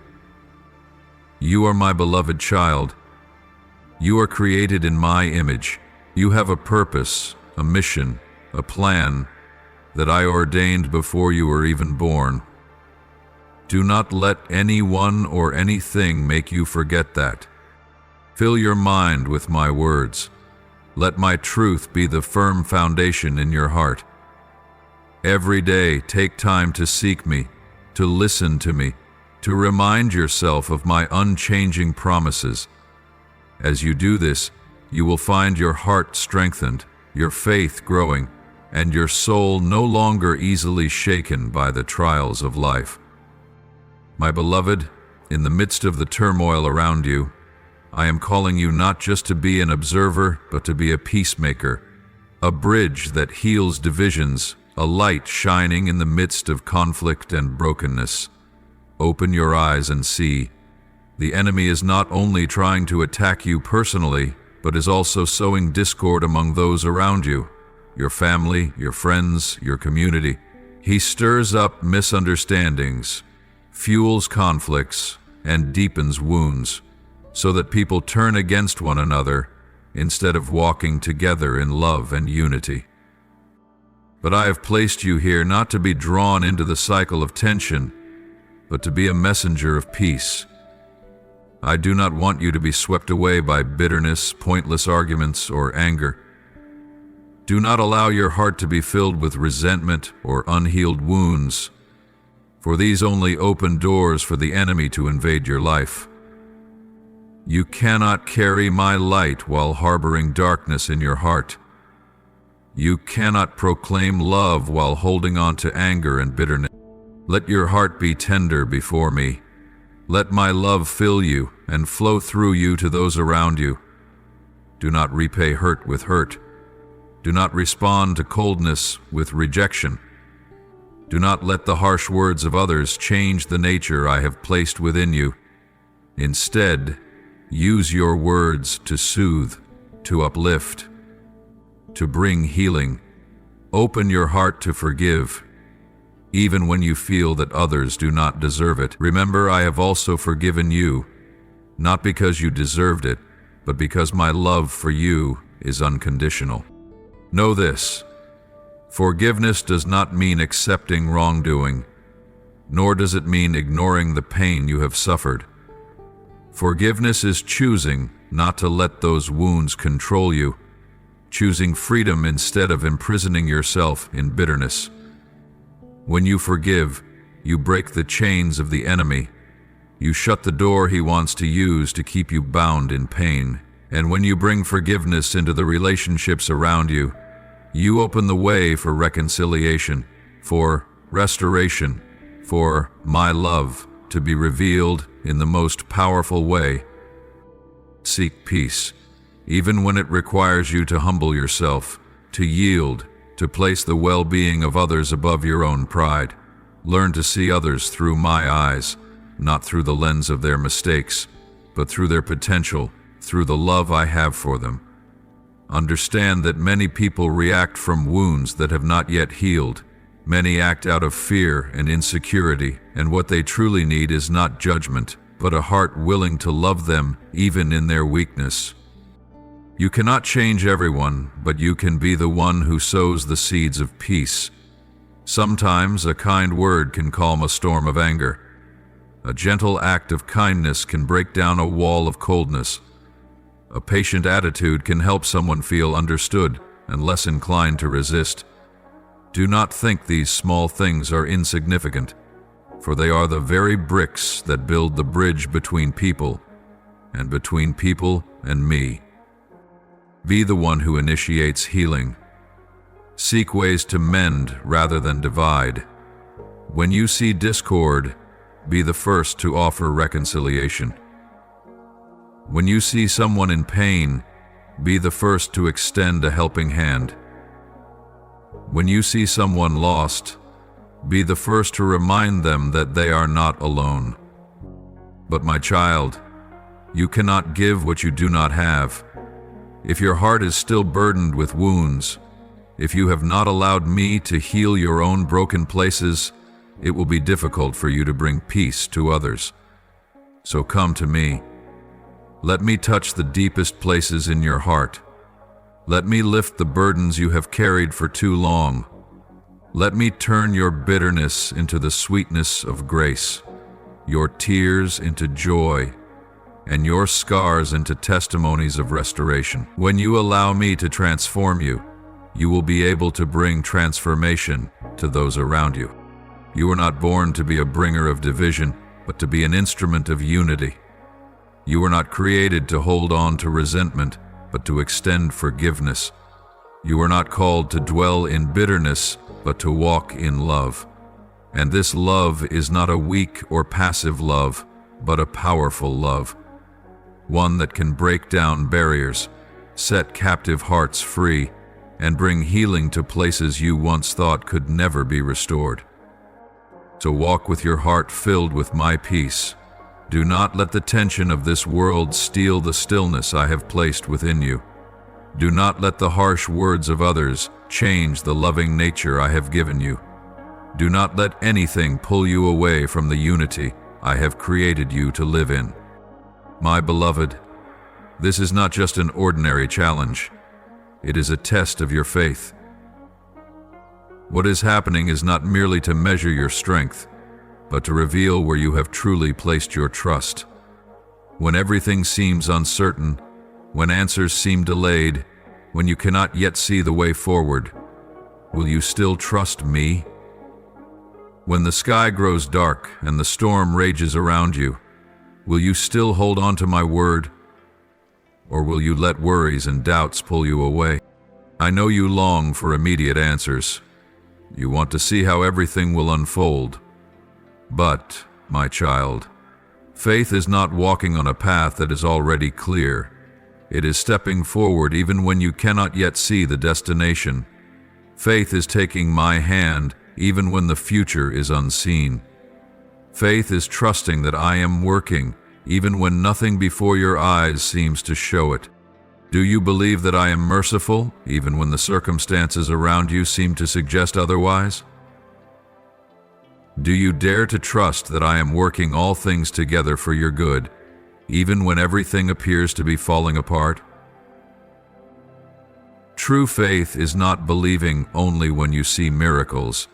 You are my beloved child. You are created in my image. You have a purpose, a mission, a plan that I ordained before you were even born. Do not let anyone or anything make you forget that. Fill your mind with my words. Let my truth be the firm foundation in your heart. Every day, take time to seek me, to listen to me, to remind yourself of my unchanging promises. As you do this, you will find your heart strengthened, your faith growing, and your soul no longer easily shaken by the trials of life. My beloved, in the midst of the turmoil around you, I am calling you not just to be an observer, but to be a peacemaker, a bridge that heals divisions, a light shining in the midst of conflict and brokenness. Open your eyes and see. The enemy is not only trying to attack you personally, but is also sowing discord among those around you, your family, your friends, your community. He stirs up misunderstandings, fuels conflicts, and deepens wounds, so that people turn against one another instead of walking together in love and unity. But I have placed you here not to be drawn into the cycle of tension, but to be a messenger of peace. I do not want you to be swept away by bitterness, pointless arguments, or anger. Do not allow your heart to be filled with resentment or unhealed wounds, for these only open doors for the enemy to invade your life. You cannot carry my light while harboring darkness in your heart. You cannot proclaim love while holding on to anger and bitterness. Let your heart be tender before me. Let my love fill you and flow through you to those around you. Do not repay hurt with hurt. Do not respond to coldness with rejection. Do not let the harsh words of others change the nature I have placed within you. Instead, use your words to soothe, to uplift, to bring healing. Open your heart to forgive, even when you feel that others do not deserve it. Remember, I have also forgiven you, not because you deserved it, but because my love for you is unconditional. Know this: forgiveness does not mean accepting wrongdoing, nor does it mean ignoring the pain you have suffered. Forgiveness is choosing not to let those wounds control you, choosing freedom instead of imprisoning yourself in bitterness. When you forgive, you break the chains of the enemy. You shut the door he wants to use to keep you bound in pain. And when you bring forgiveness into the relationships around you, you open the way for reconciliation, for restoration, for my love to be revealed in the most powerful way. Seek peace, even when it requires you to humble yourself, to yield, to place the well-being of others above your own pride. Learn to see others through my eyes, not through the lens of their mistakes, but through their potential, through the love I have for them. Understand that many people react from wounds that have not yet healed. Many act out of fear and insecurity, and what they truly need is not judgment, but a heart willing to love them even in their weakness. You cannot change everyone, but you can be the one who sows the seeds of peace. Sometimes a kind word can calm a storm of anger. A gentle act of kindness can break down a wall of coldness. A patient attitude can help someone feel understood and less inclined to resist. Do not think these small things are insignificant, for they are the very bricks that build the bridge between people and me. Be the one who initiates healing. Seek ways to mend rather than divide. When you see discord, be the first to offer reconciliation. When you see someone in pain, be the first to extend a helping hand. When you see someone lost, be the first to remind them that they are not alone. But my child, You cannot give what you do not have. If your heart is still burdened with wounds, if you have not allowed me to heal your own broken places, it will be difficult for you to bring peace to others. So come to me. Let me touch the deepest places in your heart. Let me lift the burdens you have carried for too long. Let me turn your bitterness into the sweetness of grace, your tears into joy, and your scars into testimonies of restoration. When you allow me to transform you, you will be able to bring transformation to those around you. You were not born to be a bringer of division, but to be an instrument of unity. You were not created to hold on to resentment, but to extend forgiveness. You were not called to dwell in bitterness, but to walk in love. And this love is not a weak or passive love, but a powerful love. One that can break down barriers, set captive hearts free, and bring healing to places you once thought could never be restored. So walk with your heart filled with my peace. Do not let the tension of this world steal the stillness I have placed within you. Do not let the harsh words of others change the loving nature I have given you. Do not let anything pull you away from the unity I have created you to live in. My beloved, this is not just an ordinary challenge. It is a test of your faith. What is happening is not merely to measure your strength, but to reveal where you have truly placed your trust. When everything seems uncertain, when answers seem delayed, when you cannot yet see the way forward, will you still trust me? When the sky grows dark and the storm rages around you, will you still hold on to my word? Or will you let worries and doubts pull you away? I know you long for immediate answers. You want to see how everything will unfold. But, my child, faith is not walking on a path that is already clear. It is stepping forward even when you cannot yet see the destination. Faith is taking my hand even when the future is unseen. Faith is trusting that I am working even when nothing before your eyes seems to show it. Do you believe that I am merciful even when the circumstances around you seem to suggest otherwise? Do you dare to trust that I am working all things together for your good, even when everything appears to be falling apart? True faith is not believing only when you see miracles,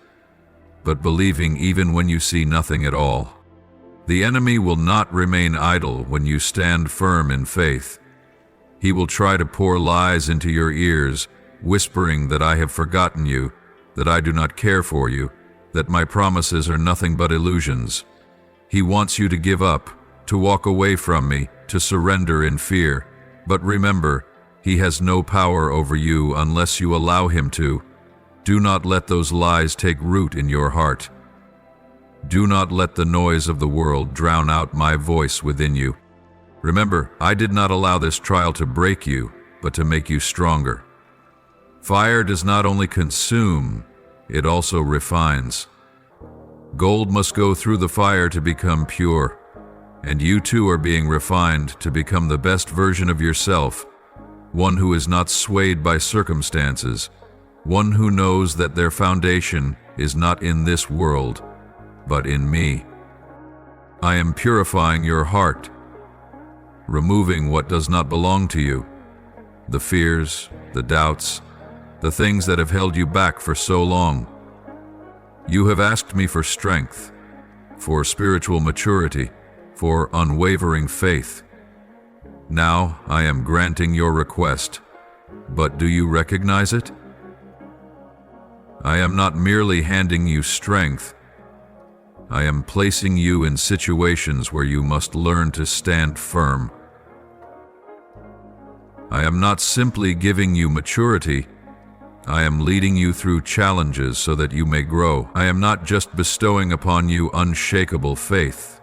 but believing even when you see nothing at all. The enemy will not remain idle when you stand firm in faith. He will try to pour lies into your ears, whispering that I have forgotten you, that I do not care for you, that my promises are nothing but illusions. He wants you to give up, to walk away from me, to surrender in fear. But remember, he has no power over you unless you allow him to. Do not let those lies take root in your heart. Do not let the noise of the world drown out my voice within you. Remember, I did not allow this trial to break you, but to make you stronger. Fire does not only consume, it also refines. Gold must go through the fire to become pure, and you too are being refined to become the best version of yourself, one who is not swayed by circumstances, one who knows that their foundation is not in this world, but in me. I am purifying your heart, removing what does not belong to you, the fears, the doubts, the things that have held you back for so long. You have asked me for strength, for spiritual maturity, for unwavering faith. Now I am granting your request, but do you recognize it? I am not merely handing you strength. I am placing you in situations where you must learn to stand firm. I am not simply giving you maturity. I am leading you through challenges so that you may grow. I am not just bestowing upon you unshakable faith.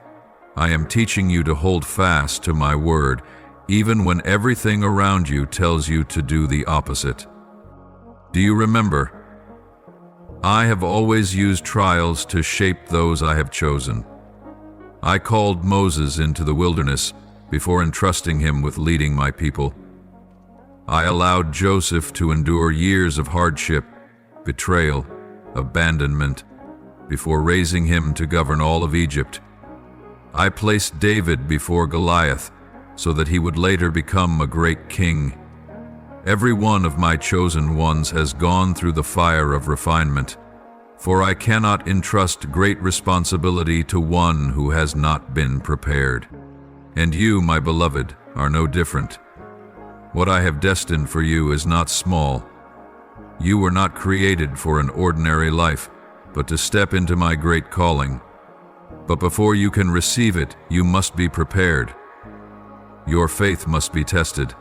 I am teaching you to hold fast to my word, even when everything around you tells you to do the opposite. Do you remember? I have always used trials to shape those I have chosen. I called Moses into the wilderness, before entrusting him with leading my people. I allowed Joseph to endure years of hardship, betrayal, abandonment, before raising him to govern all of Egypt. I placed David before Goliath so that he would later become a great king. Every one of my chosen ones has gone through the fire of refinement, for I cannot entrust great responsibility to one who has not been prepared. And you, my beloved, are no different. What I have destined for you is not small. You were not created for an ordinary life, but to step into my great calling. But before you can receive it, you must be prepared. Your faith must be tested.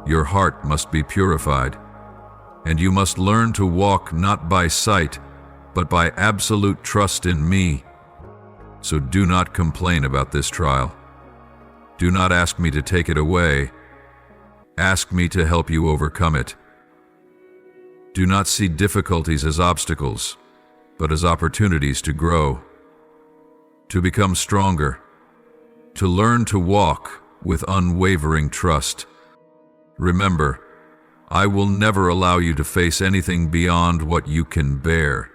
Your heart must be purified. And you must learn to walk not by sight, but by absolute trust in me. So do not complain about this trial. Do not ask me to take it away. Ask me to help you overcome it. Do not see difficulties as obstacles, but as opportunities to grow, to become stronger, to learn to walk with unwavering trust. Remember, I will never allow you to face anything beyond what you can bear.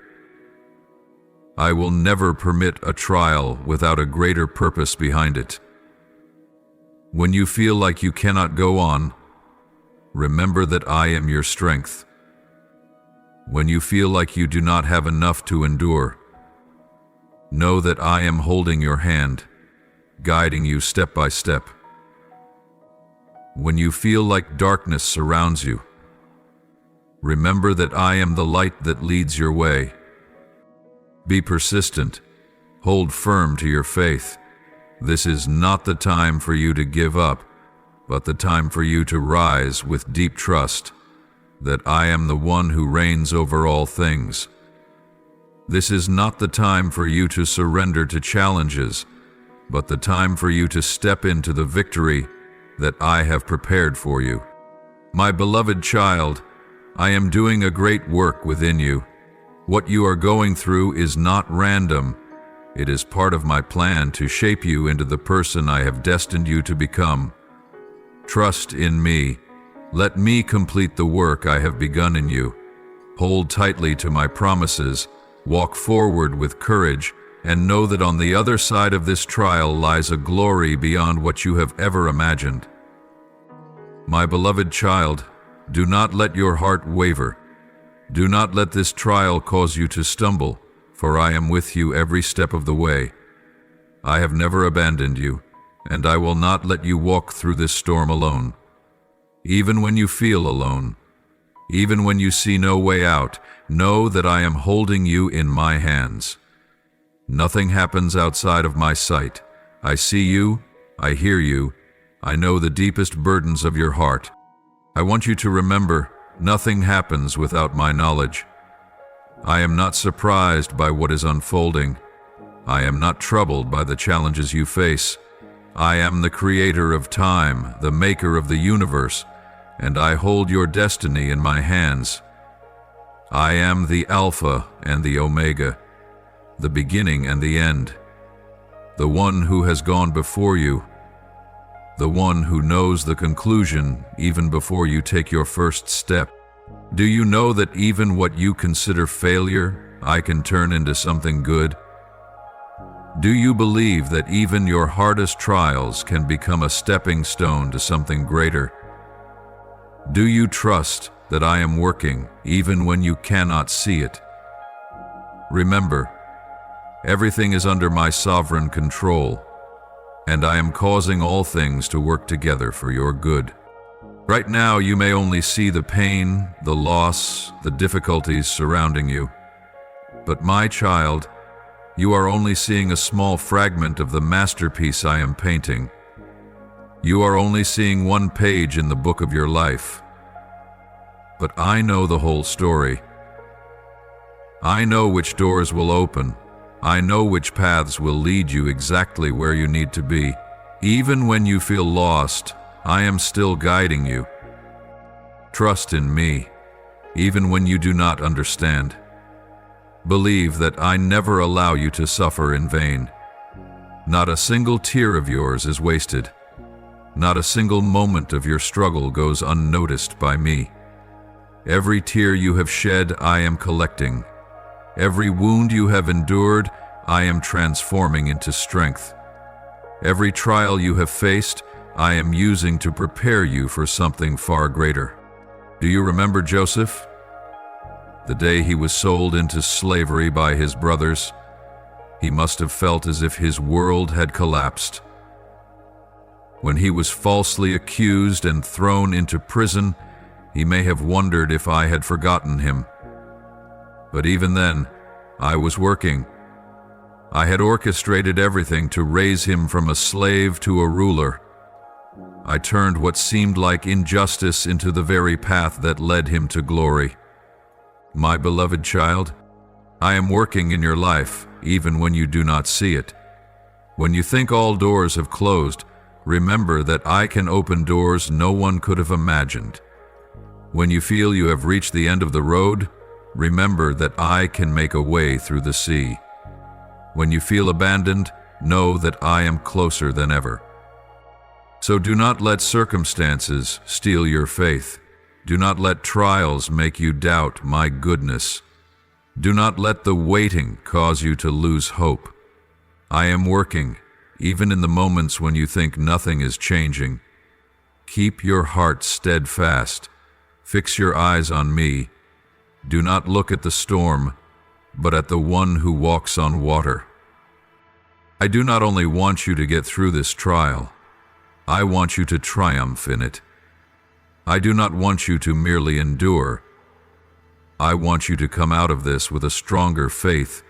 I will never permit a trial without a greater purpose behind it. When you feel like you cannot go on, remember that I am your strength. When you feel like you do not have enough to endure, know that I am holding your hand, guiding you step by step. When you feel like darkness surrounds you, remember that I am the light that leads your way. Be persistent. Hold firm to your faith. This is not the time for you to give up, but the time for you to rise with deep trust that I am the one who reigns over all things. This is not the time for you to surrender to challenges, but the time for you to step into the victory that I have prepared for you. My beloved child, I am doing a great work within you. What you are going through is not random. It is part of my plan to shape you into the person I have destined you to become. Trust in me. Let me complete the work I have begun in you. Hold tightly to my promises, walk forward with courage, and know that on the other side of this trial lies a glory beyond what you have ever imagined. My beloved child, do not let your heart waver. Do not let this trial cause you to stumble, for I am with you every step of the way. I have never abandoned you, and I will not let you walk through this storm alone. Even when you feel alone, even when you see no way out, know that I am holding you in my hands. Nothing happens outside of my sight. I see you, I hear you, I know the deepest burdens of your heart. I want you to remember, nothing happens without my knowledge. I am not surprised by what is unfolding. I am not troubled by the challenges you face. I am the creator of time, the maker of the universe, and I hold your destiny in my hands. I am the Alpha and the Omega, the beginning and the end, the one who has gone before you, the one who knows the conclusion even before you take your first step. Do you know that even what you consider failure, I can turn into something good? Do you believe that even your hardest trials can become a stepping stone to something greater? Do you trust that I am working even when you cannot see it? Remember, everything is under my sovereign control, and I am causing all things to work together for your good. Right now, you may only see the pain, the loss, the difficulties surrounding you. But my child, you are only seeing a small fragment of the masterpiece I am painting. You are only seeing one page in the book of your life. But I know the whole story. I know which doors will open. I know which paths will lead you exactly where you need to be. Even when you feel lost, I am still guiding you. Trust in me, even when you do not understand. Believe that I never allow you to suffer in vain. Not a single tear of yours is wasted. Not a single moment of your struggle goes unnoticed by me. Every tear you have shed, I am collecting. Every wound you have endured, I am transforming into strength. Every trial you have faced, I am using to prepare you for something far greater. Do you remember Joseph? The day he was sold into slavery by his brothers, he must have felt as if his world had collapsed. When he was falsely accused and thrown into prison, he may have wondered if I had forgotten him. But even then, I was working. I had orchestrated everything to raise him from a slave to a ruler. I turned what seemed like injustice into the very path that led him to glory. My beloved child, I am working in your life, even when you do not see it. When you think all doors have closed, remember that I can open doors no one could have imagined. When you feel you have reached the end of the road, remember that I can make a way through the sea. When you feel abandoned, know that I am closer than ever. So do not let circumstances steal your faith. Do not let trials make you doubt my goodness. Do not let the waiting cause you to lose hope. I am working, even in the moments when you think nothing is changing. Keep your heart steadfast. Fix your eyes on me. Do not look at the storm, but at the one who walks on water. I do not only want you to get through this trial, I want you to triumph in it. I do not want you to merely endure. I want you to come out of this with a stronger faith,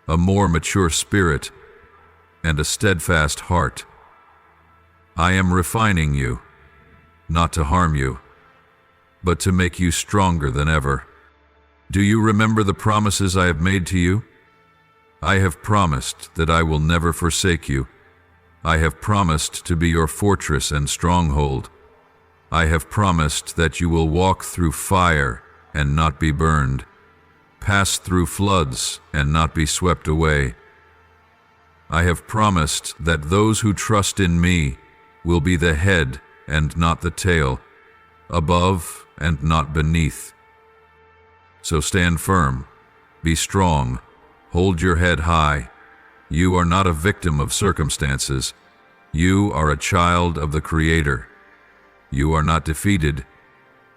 a more mature spirit, and a steadfast heart. I am refining you, not to harm you, but to make you stronger than ever. Do you remember the promises I have made to you? I have promised that I will never forsake you. I have promised to be your fortress and stronghold. I have promised that you will walk through fire and not be burned, pass through floods and not be swept away. I have promised that those who trust in me will be the head and not the tail, above and not beneath. So stand firm, be strong, hold your head high. You are not a victim of circumstances. You are a child of the Creator. You are not defeated.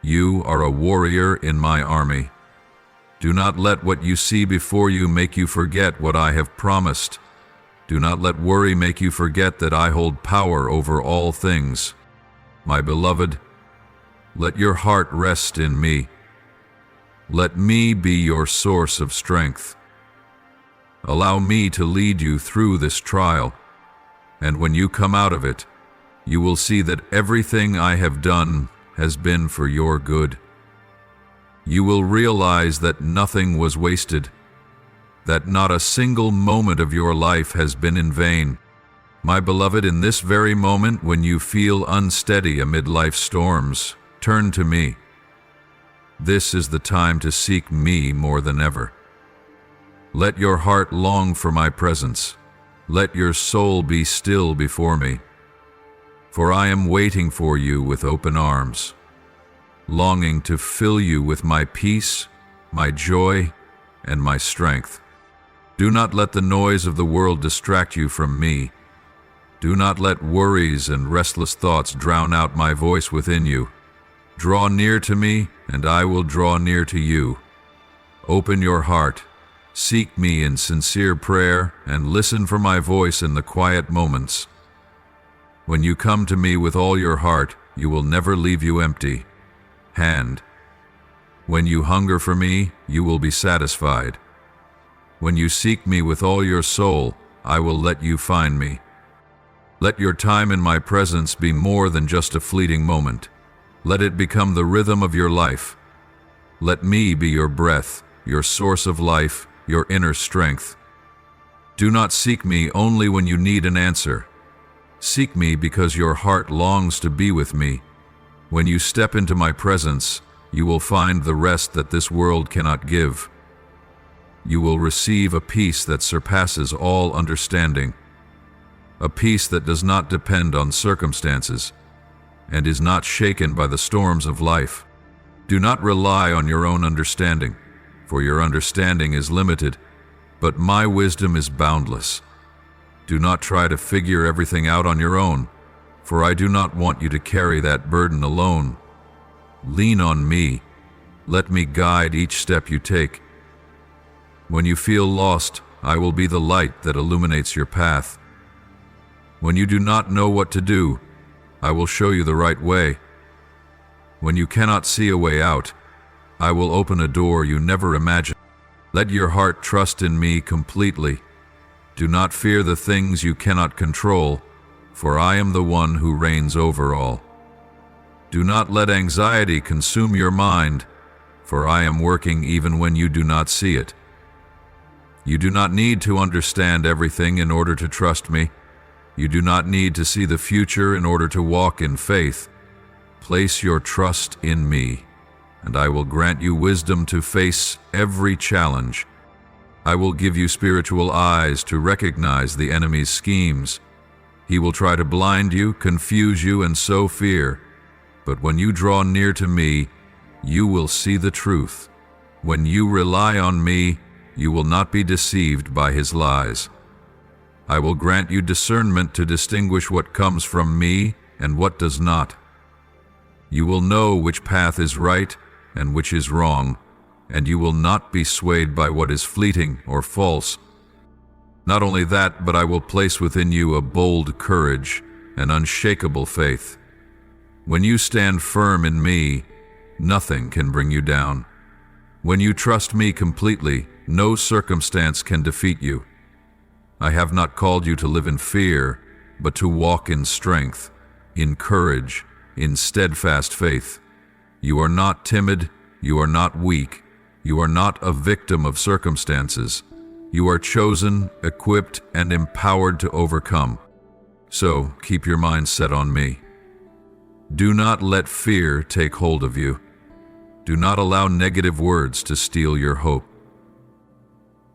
You are a warrior in my army. Do not let what you see before you make you forget what I have promised. Do not let worry make you forget that I hold power over all things. My beloved, let your heart rest in me. Let me be your source of strength. Allow me to lead you through this trial, and when you come out of it, you will see that everything I have done has been for your good. You will realize that nothing was wasted, that not a single moment of your life has been in vain. My beloved, in this very moment when you feel unsteady amid life's storms, turn to me. This is the time to seek me more than ever. Let your heart long for my presence. Let your soul be still before me. For I am waiting for you with open arms, longing to fill you with my peace, my joy, and my strength. Do not let the noise of the world distract you from me. Do not let worries and restless thoughts drown out my voice within you. Draw near to me, and I will draw near to you. Open your heart. Seek me in sincere prayer and listen for my voice in the quiet moments. When you come to me with all your heart, you will never leave you empty-handed. When you hunger for me, you will be satisfied. When you seek me with all your soul, I will let you find me. Let your time in my presence be more than just a fleeting moment. Let it become the rhythm of your life. Let me be your breath, your source of life, your inner strength. Do not seek me only when you need an answer. Seek me because your heart longs to be with me. When you step into my presence, you will find the rest that this world cannot give. You will receive a peace that surpasses all understanding, a peace that does not depend on circumstances and is not shaken by the storms of life. Do not rely on your own understanding, for your understanding is limited, but my wisdom is boundless. Do not try to figure everything out on your own, for I do not want you to carry that burden alone. Lean on me. Let me guide each step you take. When you feel lost, I will be the light that illuminates your path. When you do not know what to do, I will show you the right way. When you cannot see a way out, I will open a door you never imagined. Let your heart trust in me completely. Do not fear the things you cannot control, for I am the one who reigns over all. Do not let anxiety consume your mind, for I am working even when you do not see it. You do not need to understand everything in order to trust me. You do not need to see the future in order to walk in faith. Place your trust in me, and I will grant you wisdom to face every challenge. I will give you spiritual eyes to recognize the enemy's schemes. He will try to blind you, confuse you, and sow fear. But when you draw near to me, you will see the truth. When you rely on me, you will not be deceived by his lies. I will grant you discernment to distinguish what comes from me and what does not. You will know which path is right and which is wrong, and you will not be swayed by what is fleeting or false. Not only that, but I will place within you a bold courage, an unshakable faith. When you stand firm in me, nothing can bring you down. When you trust me completely, no circumstance can defeat you. I have not called you to live in fear, but to walk in strength, in courage, in steadfast faith. You are not timid, you are not weak, you are not a victim of circumstances. You are chosen, equipped, and empowered to overcome. So keep your mind set on me. Do not let fear take hold of you. Do not allow negative words to steal your hope.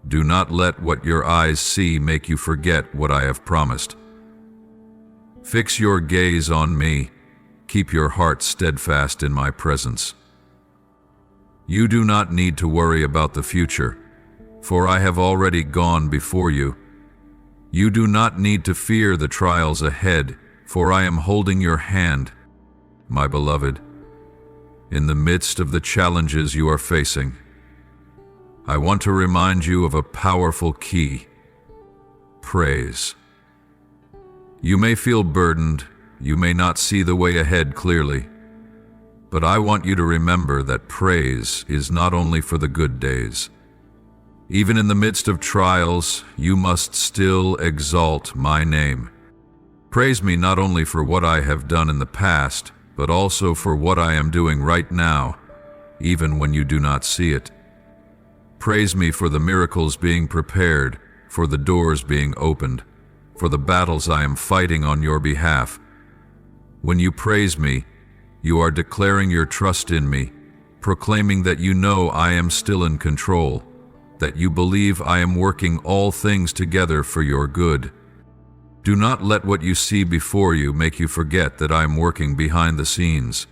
Do not let what your eyes see make you forget what I have promised. Fix your gaze on me. Keep your heart steadfast in my presence. You do not need to worry about the future, for I have already gone before you. You do not need to fear the trials ahead, for I am holding your hand, my beloved, in the midst of the challenges you are facing. I want to remind you of a powerful key: praise. You may feel burdened, you may not see the way ahead clearly, but I want you to remember that praise is not only for the good days. Even in the midst of trials, you must still exalt my name. Praise me not only for what I have done in the past, but also for what I am doing right now, even when you do not see it. Praise me for the miracles being prepared, for the doors being opened, for the battles I am fighting on your behalf. When you praise me, you are declaring your trust in me, proclaiming that you know I am still in control, that you believe I am working all things together for your good. Do not let what you see before you make you forget that I am working behind the scenes.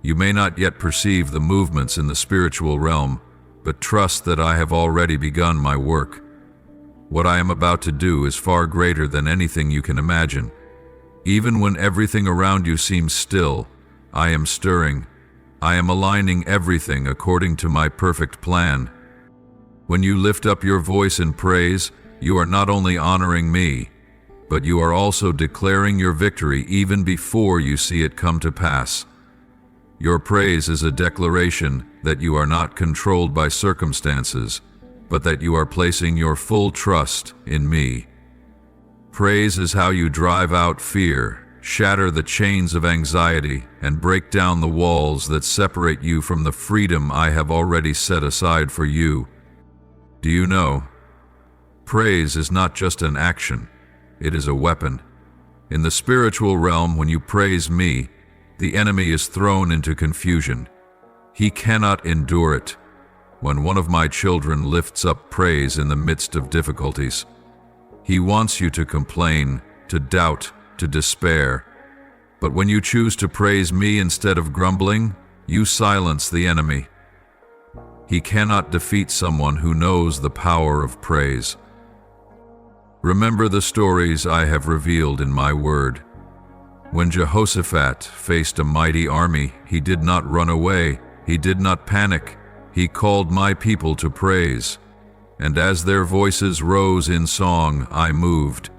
You may not yet perceive the movements in the spiritual realm, but trust that I have already begun my work. What I am about to do is far greater than anything you can imagine. Even when everything around you seems still, I am stirring. I am aligning everything according to my perfect plan. When you lift up your voice in praise, you are not only honoring me, but you are also declaring your victory even before you see it come to pass. Your praise is a declaration that you are not controlled by circumstances, but that you are placing your full trust in me. Praise is how you drive out fear, shatter the chains of anxiety, and break down the walls that separate you from the freedom I have already set aside for you. Do you know? Praise is not just an action, it is a weapon. In the spiritual realm, when you praise me, the enemy is thrown into confusion. He cannot endure it. When one of my children lifts up praise in the midst of difficulties, he wants you to complain, to doubt, to despair. But when you choose to praise me instead of grumbling, you silence the enemy. He cannot defeat someone who knows the power of praise. Remember the stories I have revealed in my word. When Jehoshaphat faced a mighty army, he did not run away, he did not panic. He called my people to praise. And as their voices rose in song, I moved.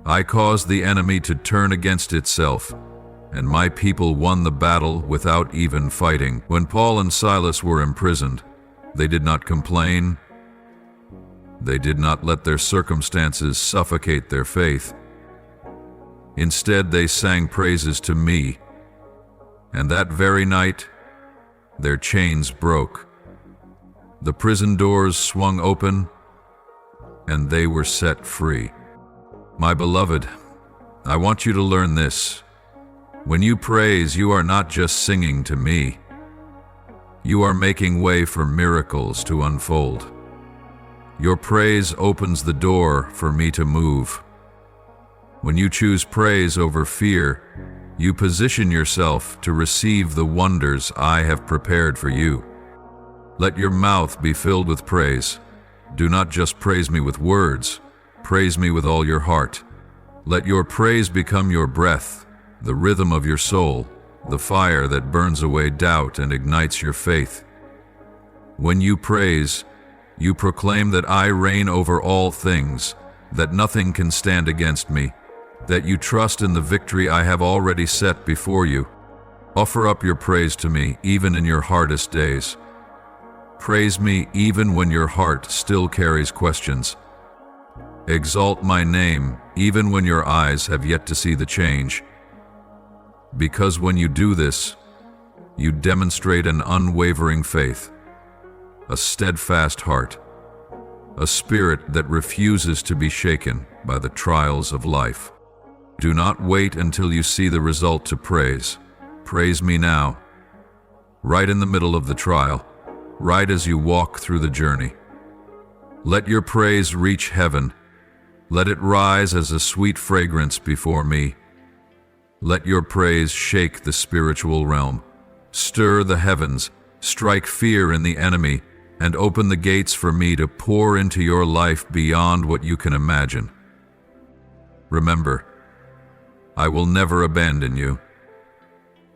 I caused the enemy to turn against itself, and my people won the battle without even fighting. When Paul and Silas were imprisoned, they did not complain. They did not let their circumstances suffocate their faith. Instead, they sang praises to me, and that very night, their chains broke. The prison doors swung open, and they were set free. My beloved, I want you to learn this. When you praise, you are not just singing to me. You are making way for miracles to unfold. Your praise opens the door for me to move. When you choose praise over fear, you position yourself to receive the wonders I have prepared for you. Let your mouth be filled with praise. Do not just praise me with words, praise me with all your heart. Let your praise become your breath, the rhythm of your soul, the fire that burns away doubt and ignites your faith. When you praise, you proclaim that I reign over all things, that nothing can stand against me, that you trust in the victory I have already set before you. Offer up your praise to me, even in your hardest days. Praise me even when your heart still carries questions. Exalt my name even when your eyes have yet to see the change. Because when you do this, you demonstrate an unwavering faith, a steadfast heart, a spirit that refuses to be shaken by the trials of life. Do not wait until you see the result to praise. Praise me now, right in the middle of the trial, right as you walk through the journey. Let your praise reach heaven. Let it rise as a sweet fragrance before me. Let your praise shake the spiritual realm, stir the heavens, strike fear in the enemy, and open the gates for me to pour into your life beyond what you can imagine. Remember, I will never abandon you.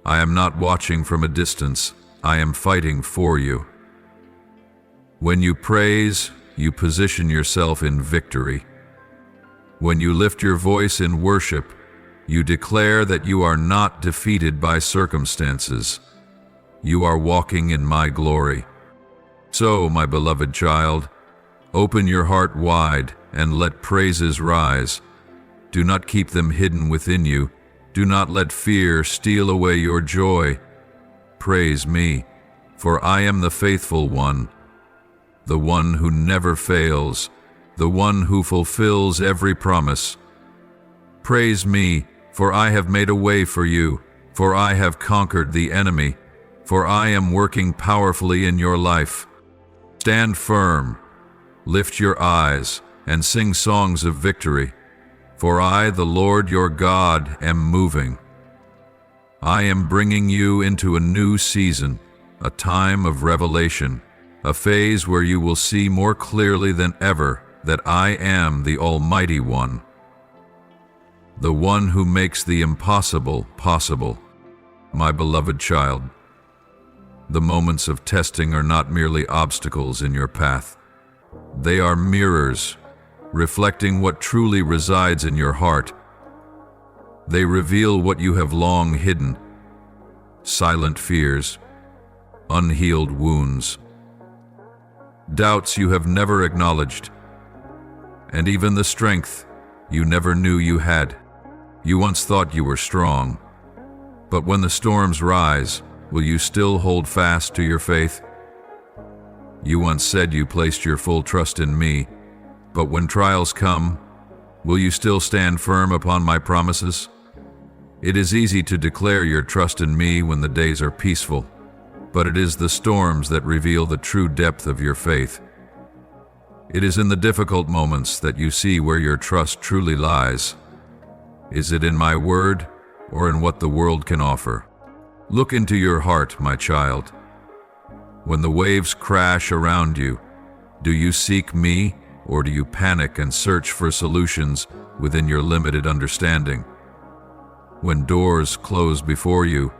I am not watching from a distance. I am fighting for you. When you praise, you position yourself in victory. When you lift your voice in worship, you declare that you are not defeated by circumstances. You are walking in my glory. So, my beloved child, open your heart wide and let praises rise. Do not keep them hidden within you. Do not let fear steal away your joy. Praise me, for I am the faithful one, the one who never fails, the one who fulfills every promise. Praise me, for I have made a way for you, for I have conquered the enemy, for I am working powerfully in your life. Stand firm, lift your eyes, and sing songs of victory, for I, the Lord your God, am moving. I am bringing you into a new season, a time of revelation, a phase where you will see more clearly than ever that I am the Almighty One, the one who makes the impossible possible. My beloved child, the moments of testing are not merely obstacles in your path. They are mirrors, reflecting what truly resides in your heart. They reveal what you have long hidden: silent fears, unhealed wounds, doubts you have never acknowledged, and even the strength you never knew you had. You once thought you were strong, but when the storms rise, will you still hold fast to your faith? You once said you placed your full trust in me, but when trials come, will you still stand firm upon my promises? It is easy to declare your trust in me when the days are peaceful, but it is the storms that reveal the true depth of your faith. It is in the difficult moments that you see where your trust truly lies. Is it in my word or in what the world can offer? Look into your heart, my child. When the waves crash around you, do you seek me or do you panic and search for solutions within your limited understanding? When doors close before you,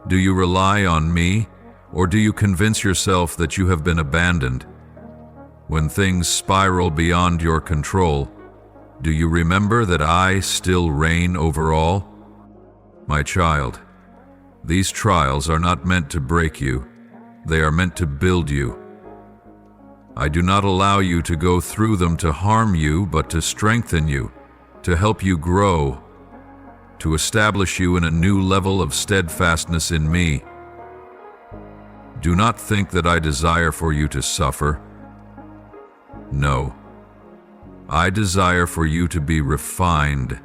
do you rely on me or do you convince yourself that you have been abandoned? When things spiral beyond your control, do you remember that I still reign over all? My child, these trials are not meant to break you, they are meant to build you. I do not allow you to go through them to harm you, but to strengthen you, to help you grow, to establish you in a new level of steadfastness in me. Do not think that I desire for you to suffer. No. I desire for you to be refined.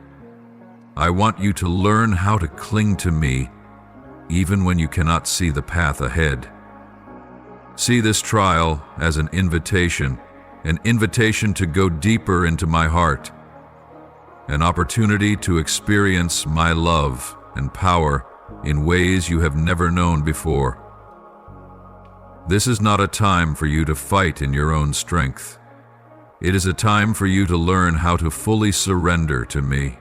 I want you to learn how to cling to me, even when you cannot see the path ahead. See this trial as an invitation to go deeper into my heart, an opportunity to experience my love and power in ways you have never known before. This is not a time for you to fight in your own strength. It is a time for you to learn how to fully surrender to me.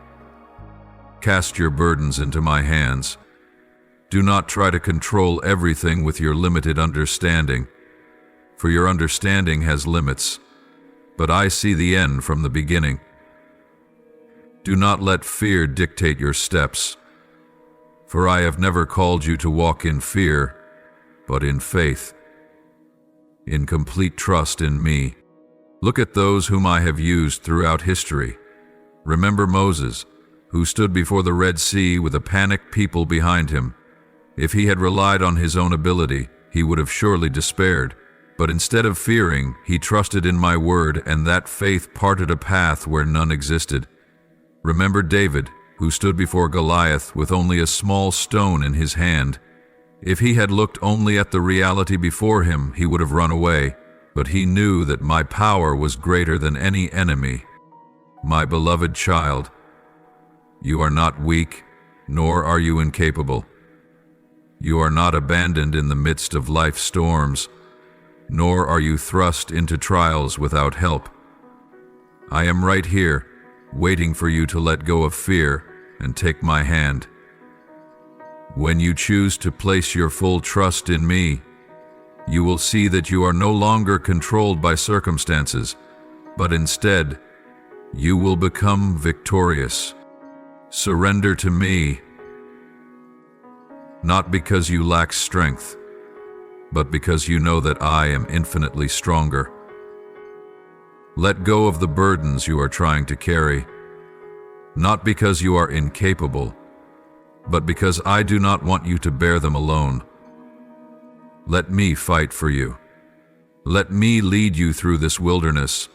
Cast your burdens into my hands. Do not try to control everything with your limited understanding, for your understanding has limits, but I see the end from the beginning. Do not let fear dictate your steps, for I have never called you to walk in fear, but in faith, in complete trust in me. Look at those whom I have used throughout history. Remember Moses, who stood before the Red Sea with a panicked people behind him. If he had relied on his own ability, he would have surely despaired. But instead of fearing, he trusted in my word, and that faith parted a path where none existed. Remember David, who stood before Goliath with only a small stone in his hand. If he had looked only at the reality before him, he would have run away. But he knew that my power was greater than any enemy. My beloved child, you are not weak, nor are you incapable. You are not abandoned in the midst of life's storms, nor are you thrust into trials without help. I am right here, waiting for you to let go of fear and take my hand. When you choose to place your full trust in me, you will see that you are no longer controlled by circumstances, but instead, you will become victorious. Surrender to me, not because you lack strength, but because you know that I am infinitely stronger. Let go of the burdens you are trying to carry, not because you are incapable, but because I do not want you to bear them alone. Let me fight for you. Let me lead you through this wilderness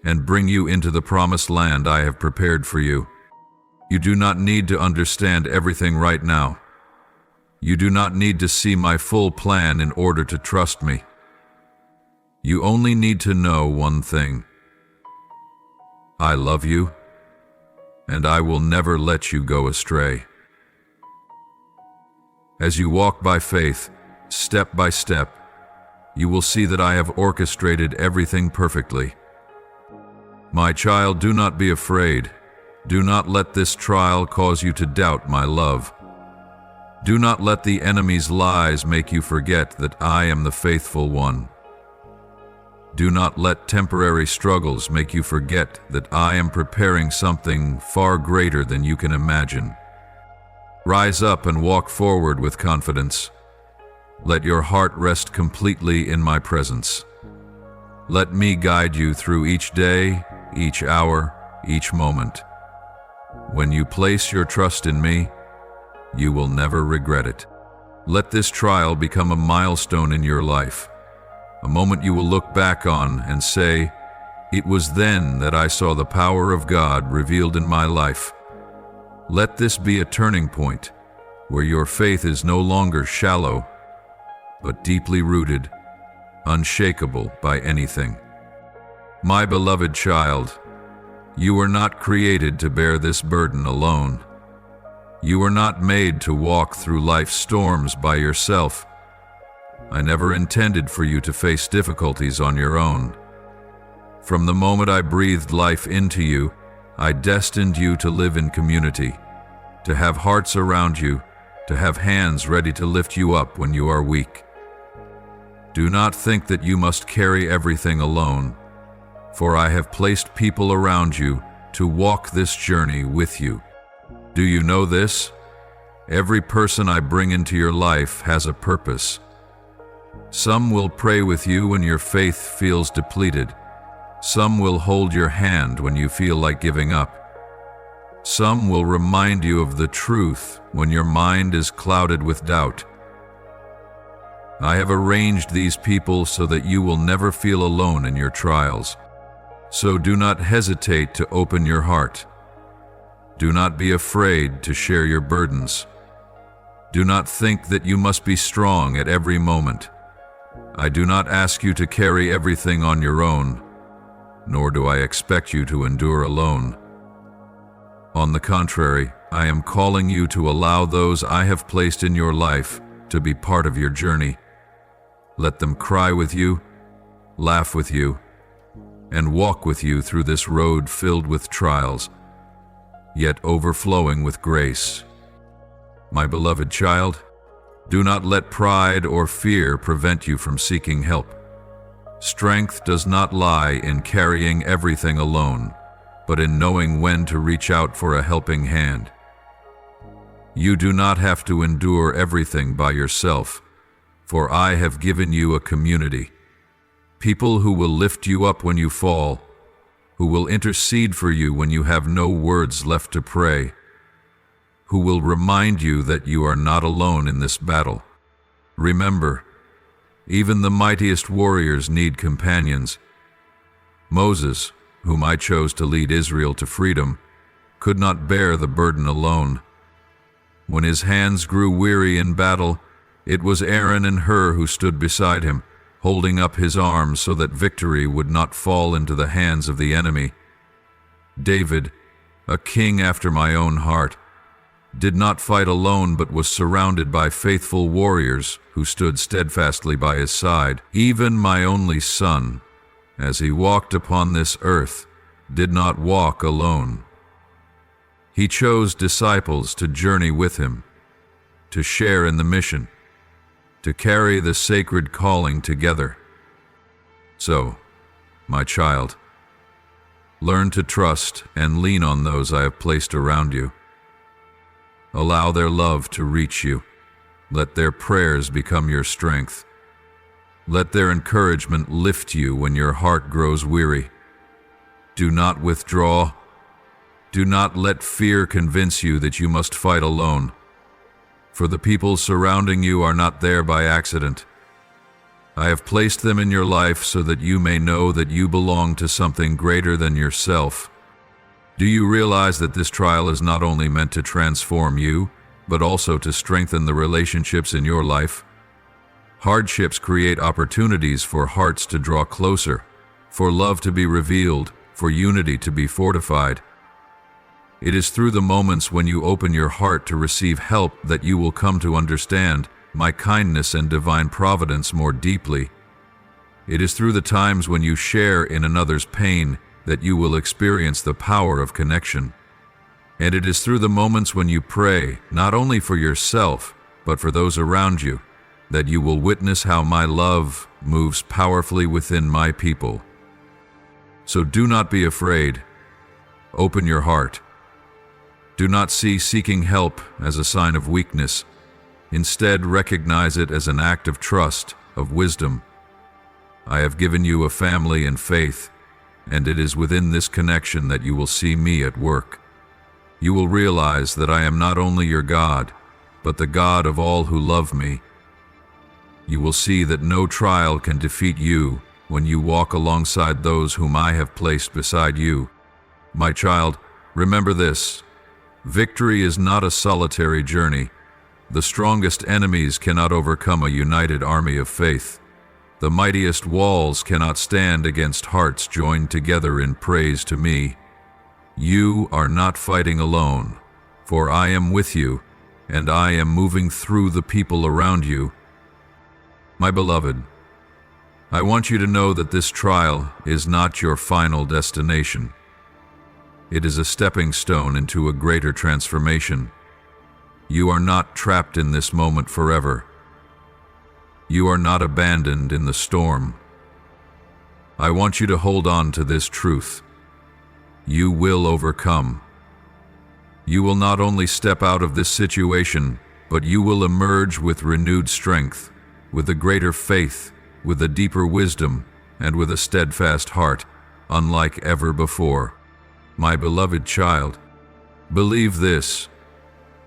and bring you into the promised land I have prepared for you. You do not need to understand everything right now. You do not need to see my full plan in order to trust me. You only need to know one thing. I love you, and I will never let you go astray. As you walk by faith, step by step, you will see that I have orchestrated everything perfectly. My child, do not be afraid. Do not let this trial cause you to doubt my love. Do not let the enemy's lies make you forget that I am the faithful one. Do not let temporary struggles make you forget that I am preparing something far greater than you can imagine. Rise up and walk forward with confidence. Let your heart rest completely in my presence. Let me guide you through each day, each hour, each moment. When you place your trust in me, you will never regret it. Let this trial become a milestone in your life, a moment you will look back on and say, "It was then that I saw the power of God revealed in my life." Let this be a turning point where your faith is no longer shallow, but deeply rooted, unshakable by anything. My beloved child, You were not created to bear this burden alone. You were not made to walk through life's storms by yourself. I never intended for you to face difficulties on your own. From the moment I breathed life into you, I destined you to live in community, to have hearts around you, to have hands ready to lift you up when you are weak. Do not think that you must carry everything alone, for I have placed people around you to walk this journey with you. Do you know this? Every person I bring into your life has a purpose. Some will pray with you when your faith feels depleted. Some will hold your hand when you feel like giving up. Some will remind you of the truth when your mind is clouded with doubt. I have arranged these people so that you will never feel alone in your trials. So do not hesitate to open your heart. Do not be afraid to share your burdens. Do not think that you must be strong at every moment. I do not ask you to carry everything on your own, nor do I expect you to endure alone. On the contrary, I am calling you to allow those I have placed in your life to be part of your journey. Let them cry with you, laugh with you, and walk with you through this road filled with trials, yet overflowing with grace. My beloved child, do not let pride or fear prevent you from seeking help. Strength does not lie in carrying everything alone, but in knowing when to reach out for a helping hand. You do not have to endure everything by yourself, for I have given you a community. People who will lift you up when you fall, who will intercede for you when you have no words left to pray, who will remind you that you are not alone in this battle. Remember, even the mightiest warriors need companions. Moses, whom I chose to lead Israel to freedom, could not bear the burden alone. When his hands grew weary in battle, it was Aaron and Hur who stood beside him, holding up his arms so that victory would not fall into the hands of the enemy. David, a king after my own heart, did not fight alone but was surrounded by faithful warriors who stood steadfastly by his side. Even my only son, as he walked upon this earth, did not walk alone. He chose disciples to journey with him, to share in the mission, to carry the sacred calling together. So, my child, learn to trust and lean on those I have placed around you. Allow their love to reach you. Let their prayers become your strength. Let their encouragement lift you when your heart grows weary. Do not withdraw. Do not let fear convince you that you must fight alone, for the people surrounding you are not there by accident. I have placed them in your life so that you may know that you belong to something greater than yourself. Do you realize that this trial is not only meant to transform you, but also to strengthen the relationships in your life? Hardships create opportunities for hearts to draw closer, for love to be revealed, for unity to be fortified. It is through the moments when you open your heart to receive help that you will come to understand my kindness and divine providence more deeply. It is through the times when you share in another's pain that you will experience the power of connection. And it is through the moments when you pray, not only for yourself, but for those around you, that you will witness how my love moves powerfully within my people. So do not be afraid. Open your heart. Do not see seeking help as a sign of weakness. Instead, recognize it as an act of trust, of wisdom. I have given you a family and faith, and it is within this connection that you will see me at work. You will realize that I am not only your God, but the God of all who love me. You will see that no trial can defeat you when you walk alongside those whom I have placed beside you. My child, remember this: victory is not a solitary journey. The strongest enemies cannot overcome a united army of faith. The mightiest walls cannot stand against hearts joined together in praise to me. You are not fighting alone, for I am with you, and I am moving through the people around you. My beloved, I want you to know that this trial is not your final destination. It is a stepping stone into a greater transformation. You are not trapped in this moment forever. You are not abandoned in the storm. I want you to hold on to this truth. You will overcome. You will not only step out of this situation, but you will emerge with renewed strength, with a greater faith, with a deeper wisdom, and with a steadfast heart, unlike ever before. My beloved child, believe this.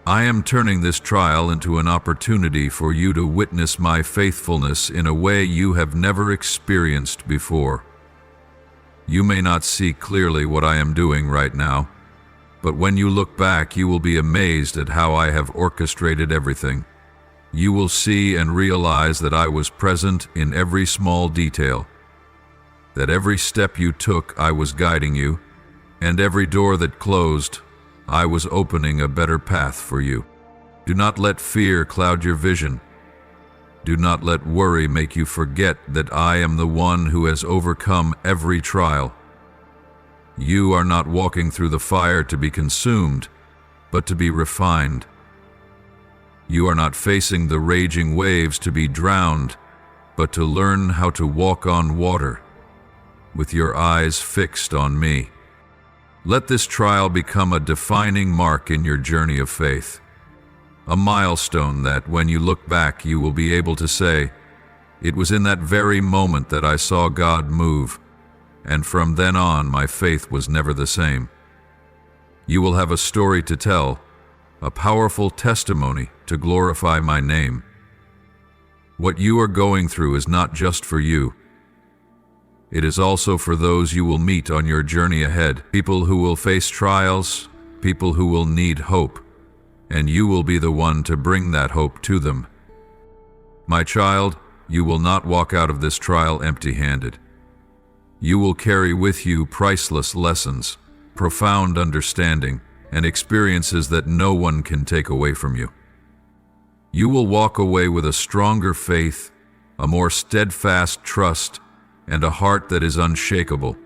I am turning this trial into an opportunity for you to witness my faithfulness in a way you have never experienced before. You may not see clearly what I am doing right now, but when you look back, you will be amazed at how I have orchestrated everything. You will see and realize that I was present in every small detail, that every step you took, I was guiding you, and every door that closed, I was opening a better path for you. Do not let fear cloud your vision. Do not let worry make you forget that I am the one who has overcome every trial. You are not walking through the fire to be consumed, but to be refined. You are not facing the raging waves to be drowned, but to learn how to walk on water, with your eyes fixed on me. Let this trial become a defining mark in your journey of faith, a milestone that, when you look back, you will be able to say, "It was in that very moment that I saw God move, and from then on my faith was never the same." You will have a story to tell, a powerful testimony to glorify my name. What you are going through is not just for you. It is also for those you will meet on your journey ahead, people who will face trials, people who will need hope, and you will be the one to bring that hope to them. My child, you will not walk out of this trial empty-handed. You will carry with you priceless lessons, profound understanding, and experiences that no one can take away from you. You will walk away with a stronger faith, a more steadfast trust, and a heart that is unshakable.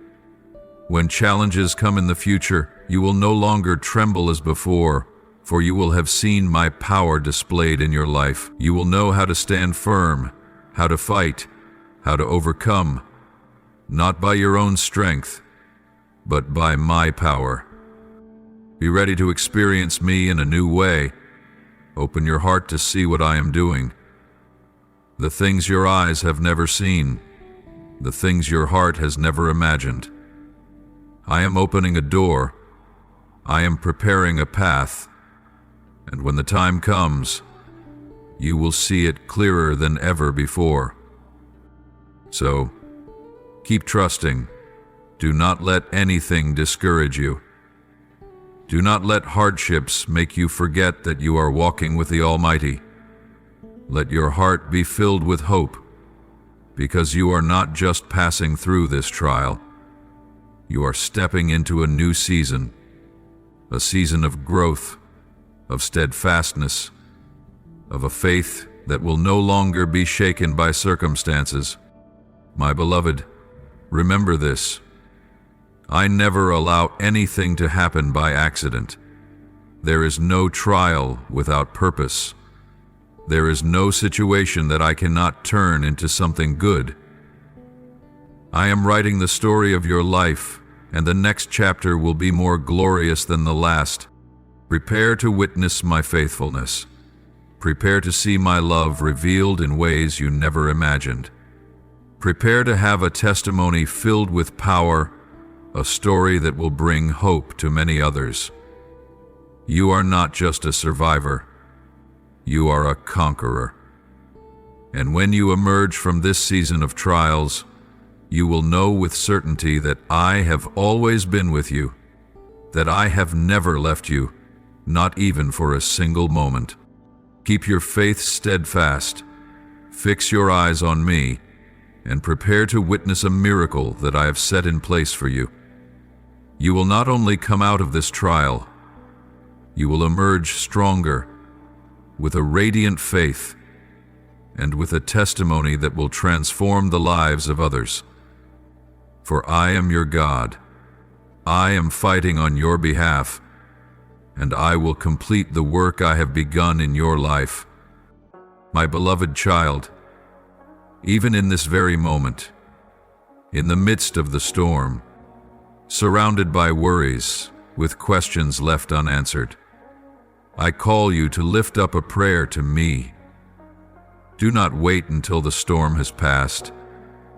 When challenges come in the future, you will no longer tremble as before, for you will have seen my power displayed in your life. You will know how to stand firm, how to fight, how to overcome, not by your own strength, but by my power. Be ready to experience me in a new way. Open your heart to see what I am doing. The things your eyes have never seen, the things your heart has never imagined. I am opening a door. I am preparing a path. And when the time comes, you will see it clearer than ever before. So, keep trusting. Do not let anything discourage you. Do not let hardships make you forget that you are walking with the Almighty. Let your heart be filled with hope, because you are not just passing through this trial. You are stepping into a new season, a season of growth, of steadfastness, of a faith that will no longer be shaken by circumstances. My beloved, remember this. I never allow anything to happen by accident. There is no trial without purpose. There is no situation that I cannot turn into something good. I am writing the story of your life, and the next chapter will be more glorious than the last. Prepare to witness my faithfulness. Prepare to see my love revealed in ways you never imagined. Prepare to have a testimony filled with power, a story that will bring hope to many others. You are not just a survivor. You are a conqueror. And when you emerge from this season of trials, you will know with certainty that I have always been with you, that I have never left you, not even for a single moment. Keep your faith steadfast, fix your eyes on me, and prepare to witness a miracle that I have set in place for you. You will not only come out of this trial, you will emerge stronger, with a radiant faith, and with a testimony that will transform the lives of others. For I am your God. I am fighting on your behalf, and I will complete the work I have begun in your life. My beloved child, even in this very moment, in the midst of the storm, surrounded by worries, with questions left unanswered, I call you to lift up a prayer to me. Do not wait until the storm has passed.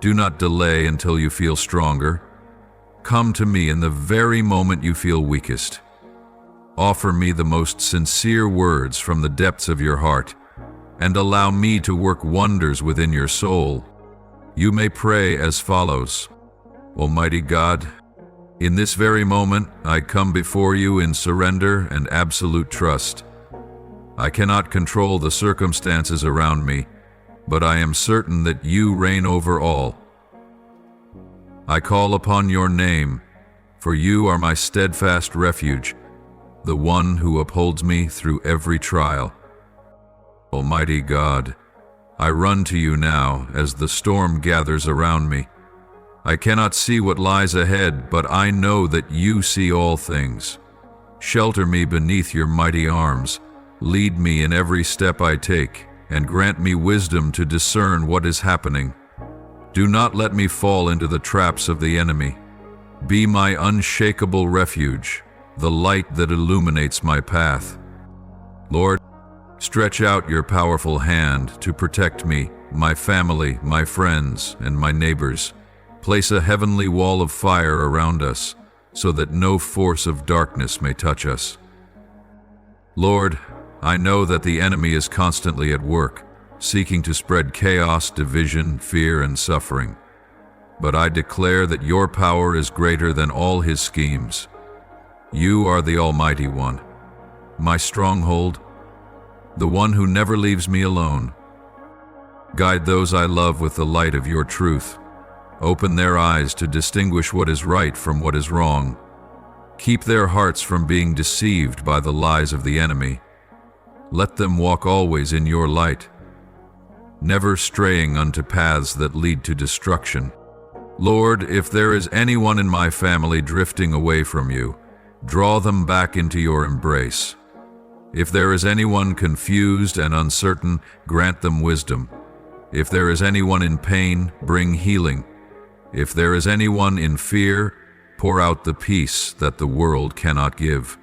Do not delay until you feel stronger. Come to me in the very moment you feel weakest. Offer me the most sincere words from the depths of your heart, and allow me to work wonders within your soul. You may pray as follows: Almighty God, in this very moment I come before you in surrender and absolute trust. I cannot control the circumstances around me, but I am certain that you reign over all. I call upon your name, for you are my steadfast refuge, the one who upholds me through every trial. Almighty God, I run to you now as the storm gathers around me. I cannot see what lies ahead, but I know that you see all things. Shelter me beneath your mighty arms. Lead me in every step I take, and grant me wisdom to discern what is happening. Do not let me fall into the traps of the enemy. Be my unshakable refuge, the light that illuminates my path. Lord, stretch out your powerful hand to protect me, my family, my friends, and my neighbors. Place a heavenly wall of fire around us, so that no force of darkness may touch us. Lord, I know that the enemy is constantly at work, seeking to spread chaos, division, fear, and suffering. But I declare that your power is greater than all his schemes. You are the Almighty One, my stronghold, the one who never leaves me alone. Guide those I love with the light of your truth. Open their eyes to distinguish what is right from what is wrong. Keep their hearts from being deceived by the lies of the enemy. Let them walk always in your light, never straying onto paths that lead to destruction. Lord, if there is anyone in my family drifting away from you, draw them back into your embrace. If there is anyone confused and uncertain, grant them wisdom. If there is anyone in pain, bring healing. If there is anyone in fear, pour out the peace that the world cannot give.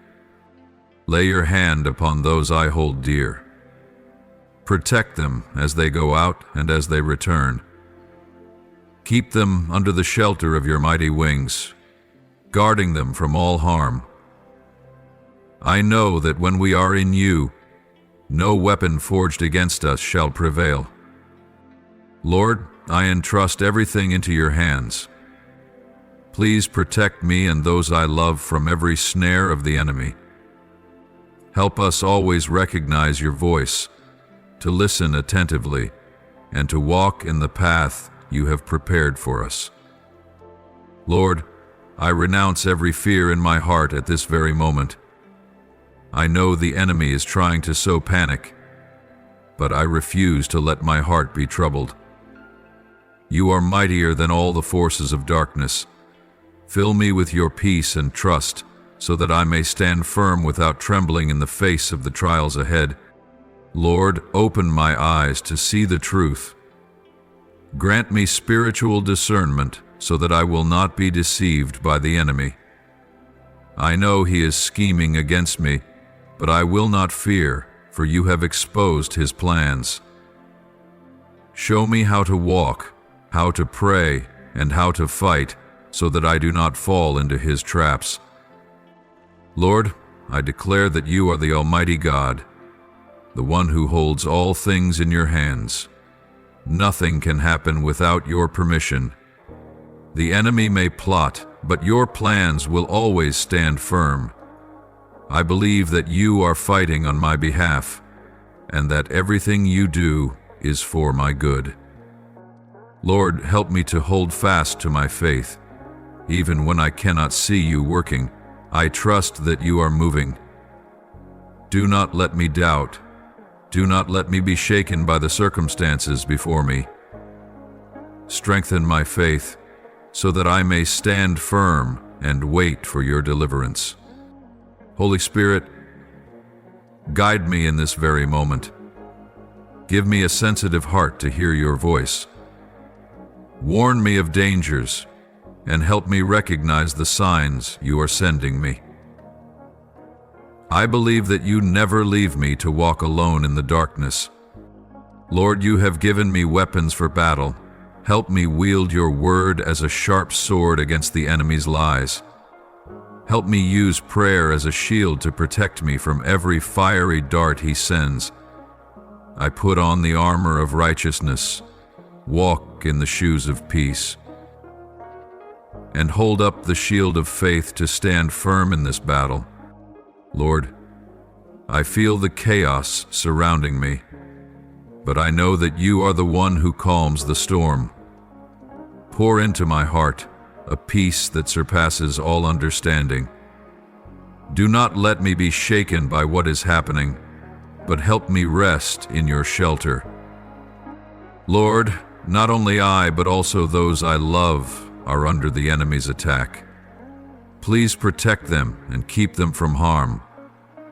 Lay your hand upon those I hold dear. Protect them as they go out and as they return. Keep them under the shelter of your mighty wings, guarding them from all harm. I know that when we are in you, no weapon forged against us shall prevail. Lord, I entrust everything into your hands. Please protect me and those I love from every snare of the enemy. Help us always recognize your voice, to listen attentively, and to walk in the path you have prepared for us. Lord, I renounce every fear in my heart at this very moment. I know the enemy is trying to sow panic, but I refuse to let my heart be troubled. You are mightier than all the forces of darkness. Fill me with your peace and trust, so that I may stand firm without trembling in the face of the trials ahead. Lord, open my eyes to see the truth. Grant me spiritual discernment so that I will not be deceived by the enemy. I know he is scheming against me, but I will not fear, for you have exposed his plans. Show me how to walk, how to pray, and how to fight, so that I do not fall into his traps. Lord, I declare that you are the Almighty God, the one who holds all things in your hands. Nothing can happen without your permission. The enemy may plot, but your plans will always stand firm. I believe that you are fighting on my behalf, and that everything you do is for my good. Lord, help me to hold fast to my faith, Even when I cannot see you working, I trust that you are moving. Do not let me doubt. Do not let me be shaken by the circumstances before me. Strengthen my faith so that I may stand firm and wait for your deliverance. Holy Spirit, guide me in this very moment. Give me a sensitive heart to hear your voice. Warn me of dangers and help me recognize the signs you are sending me. I believe that you never leave me to walk alone in the darkness. Lord, you have given me weapons for battle. Help me wield your word as a sharp sword against the enemy's lies. Help me use prayer as a shield to protect me from every fiery dart he sends. I put on the armor of righteousness, walk in the shoes of peace, and hold up the shield of faith to stand firm in this battle. Lord, I feel the chaos surrounding me, but I know that you are the one who calms the storm. Pour into my heart a peace that surpasses all understanding. Do not let me be shaken by what is happening, but help me rest in your shelter. Lord, not only I, but also those I love are under the enemy's attack. Please protect them and keep them from harm.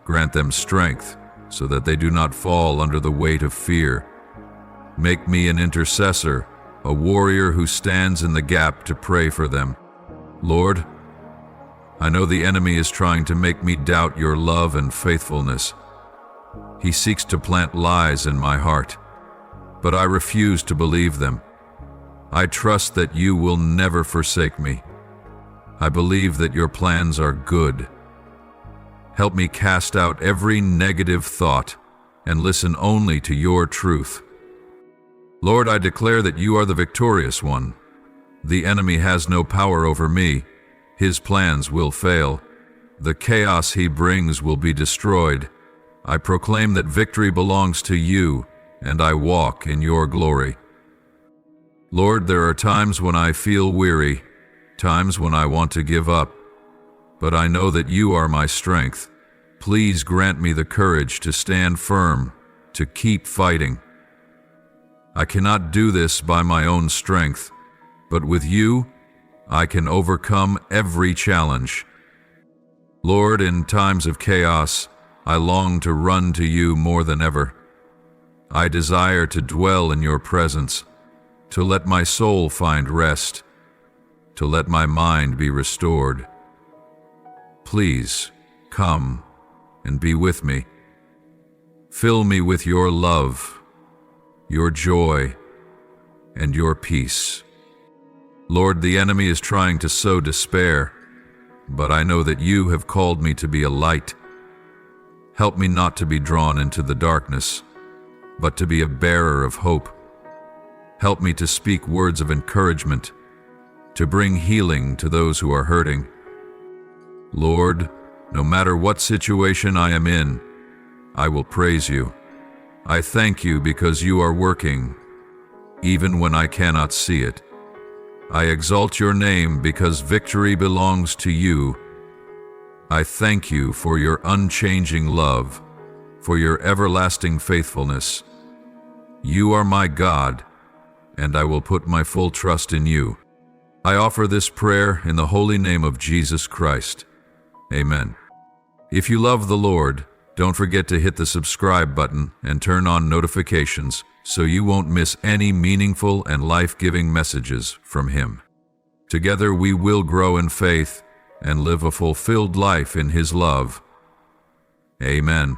Grant them strength so that they do not fall under the weight of fear. Make me an intercessor, a warrior who stands in the gap to pray for them. Lord, I know the enemy is trying to make me doubt your love and faithfulness. He seeks to plant lies in my heart, but I refuse to believe them. I trust that you will never forsake me. I believe that your plans are good. Help me cast out every negative thought and listen only to your truth. Lord, I declare that you are the victorious one. The enemy has no power over me. His plans will fail. The chaos he brings will be destroyed. I proclaim that victory belongs to you, and I walk in your glory. Lord, there are times when I feel weary, times when I want to give up, but I know that you are my strength. Please grant me the courage to stand firm, to keep fighting. I cannot do this by my own strength, but with you, I can overcome every challenge. Lord, in times of chaos, I long to run to you more than ever. I desire to dwell in your presence, to let my soul find rest, to let my mind be restored. Please, come and be with me. Fill me with your love, your joy, and your peace. Lord, the enemy is trying to sow despair, but I know that you have called me to be a light. Help me not to be drawn into the darkness, but to be a bearer of hope. Help me to speak words of encouragement, to bring healing to those who are hurting. Lord, no matter what situation I am in, I will praise you. I thank you because you are working, even when I cannot see it. I exalt your name because victory belongs to you. I thank you for your unchanging love, for your everlasting faithfulness. You are my God, and I will put my full trust in you. I offer this prayer in the holy name of Jesus Christ. Amen. If you love the Lord, don't forget to hit the subscribe button and turn on notifications so you won't miss any meaningful and life-giving messages from Him. Together we will grow in faith and live a fulfilled life in His love. Amen.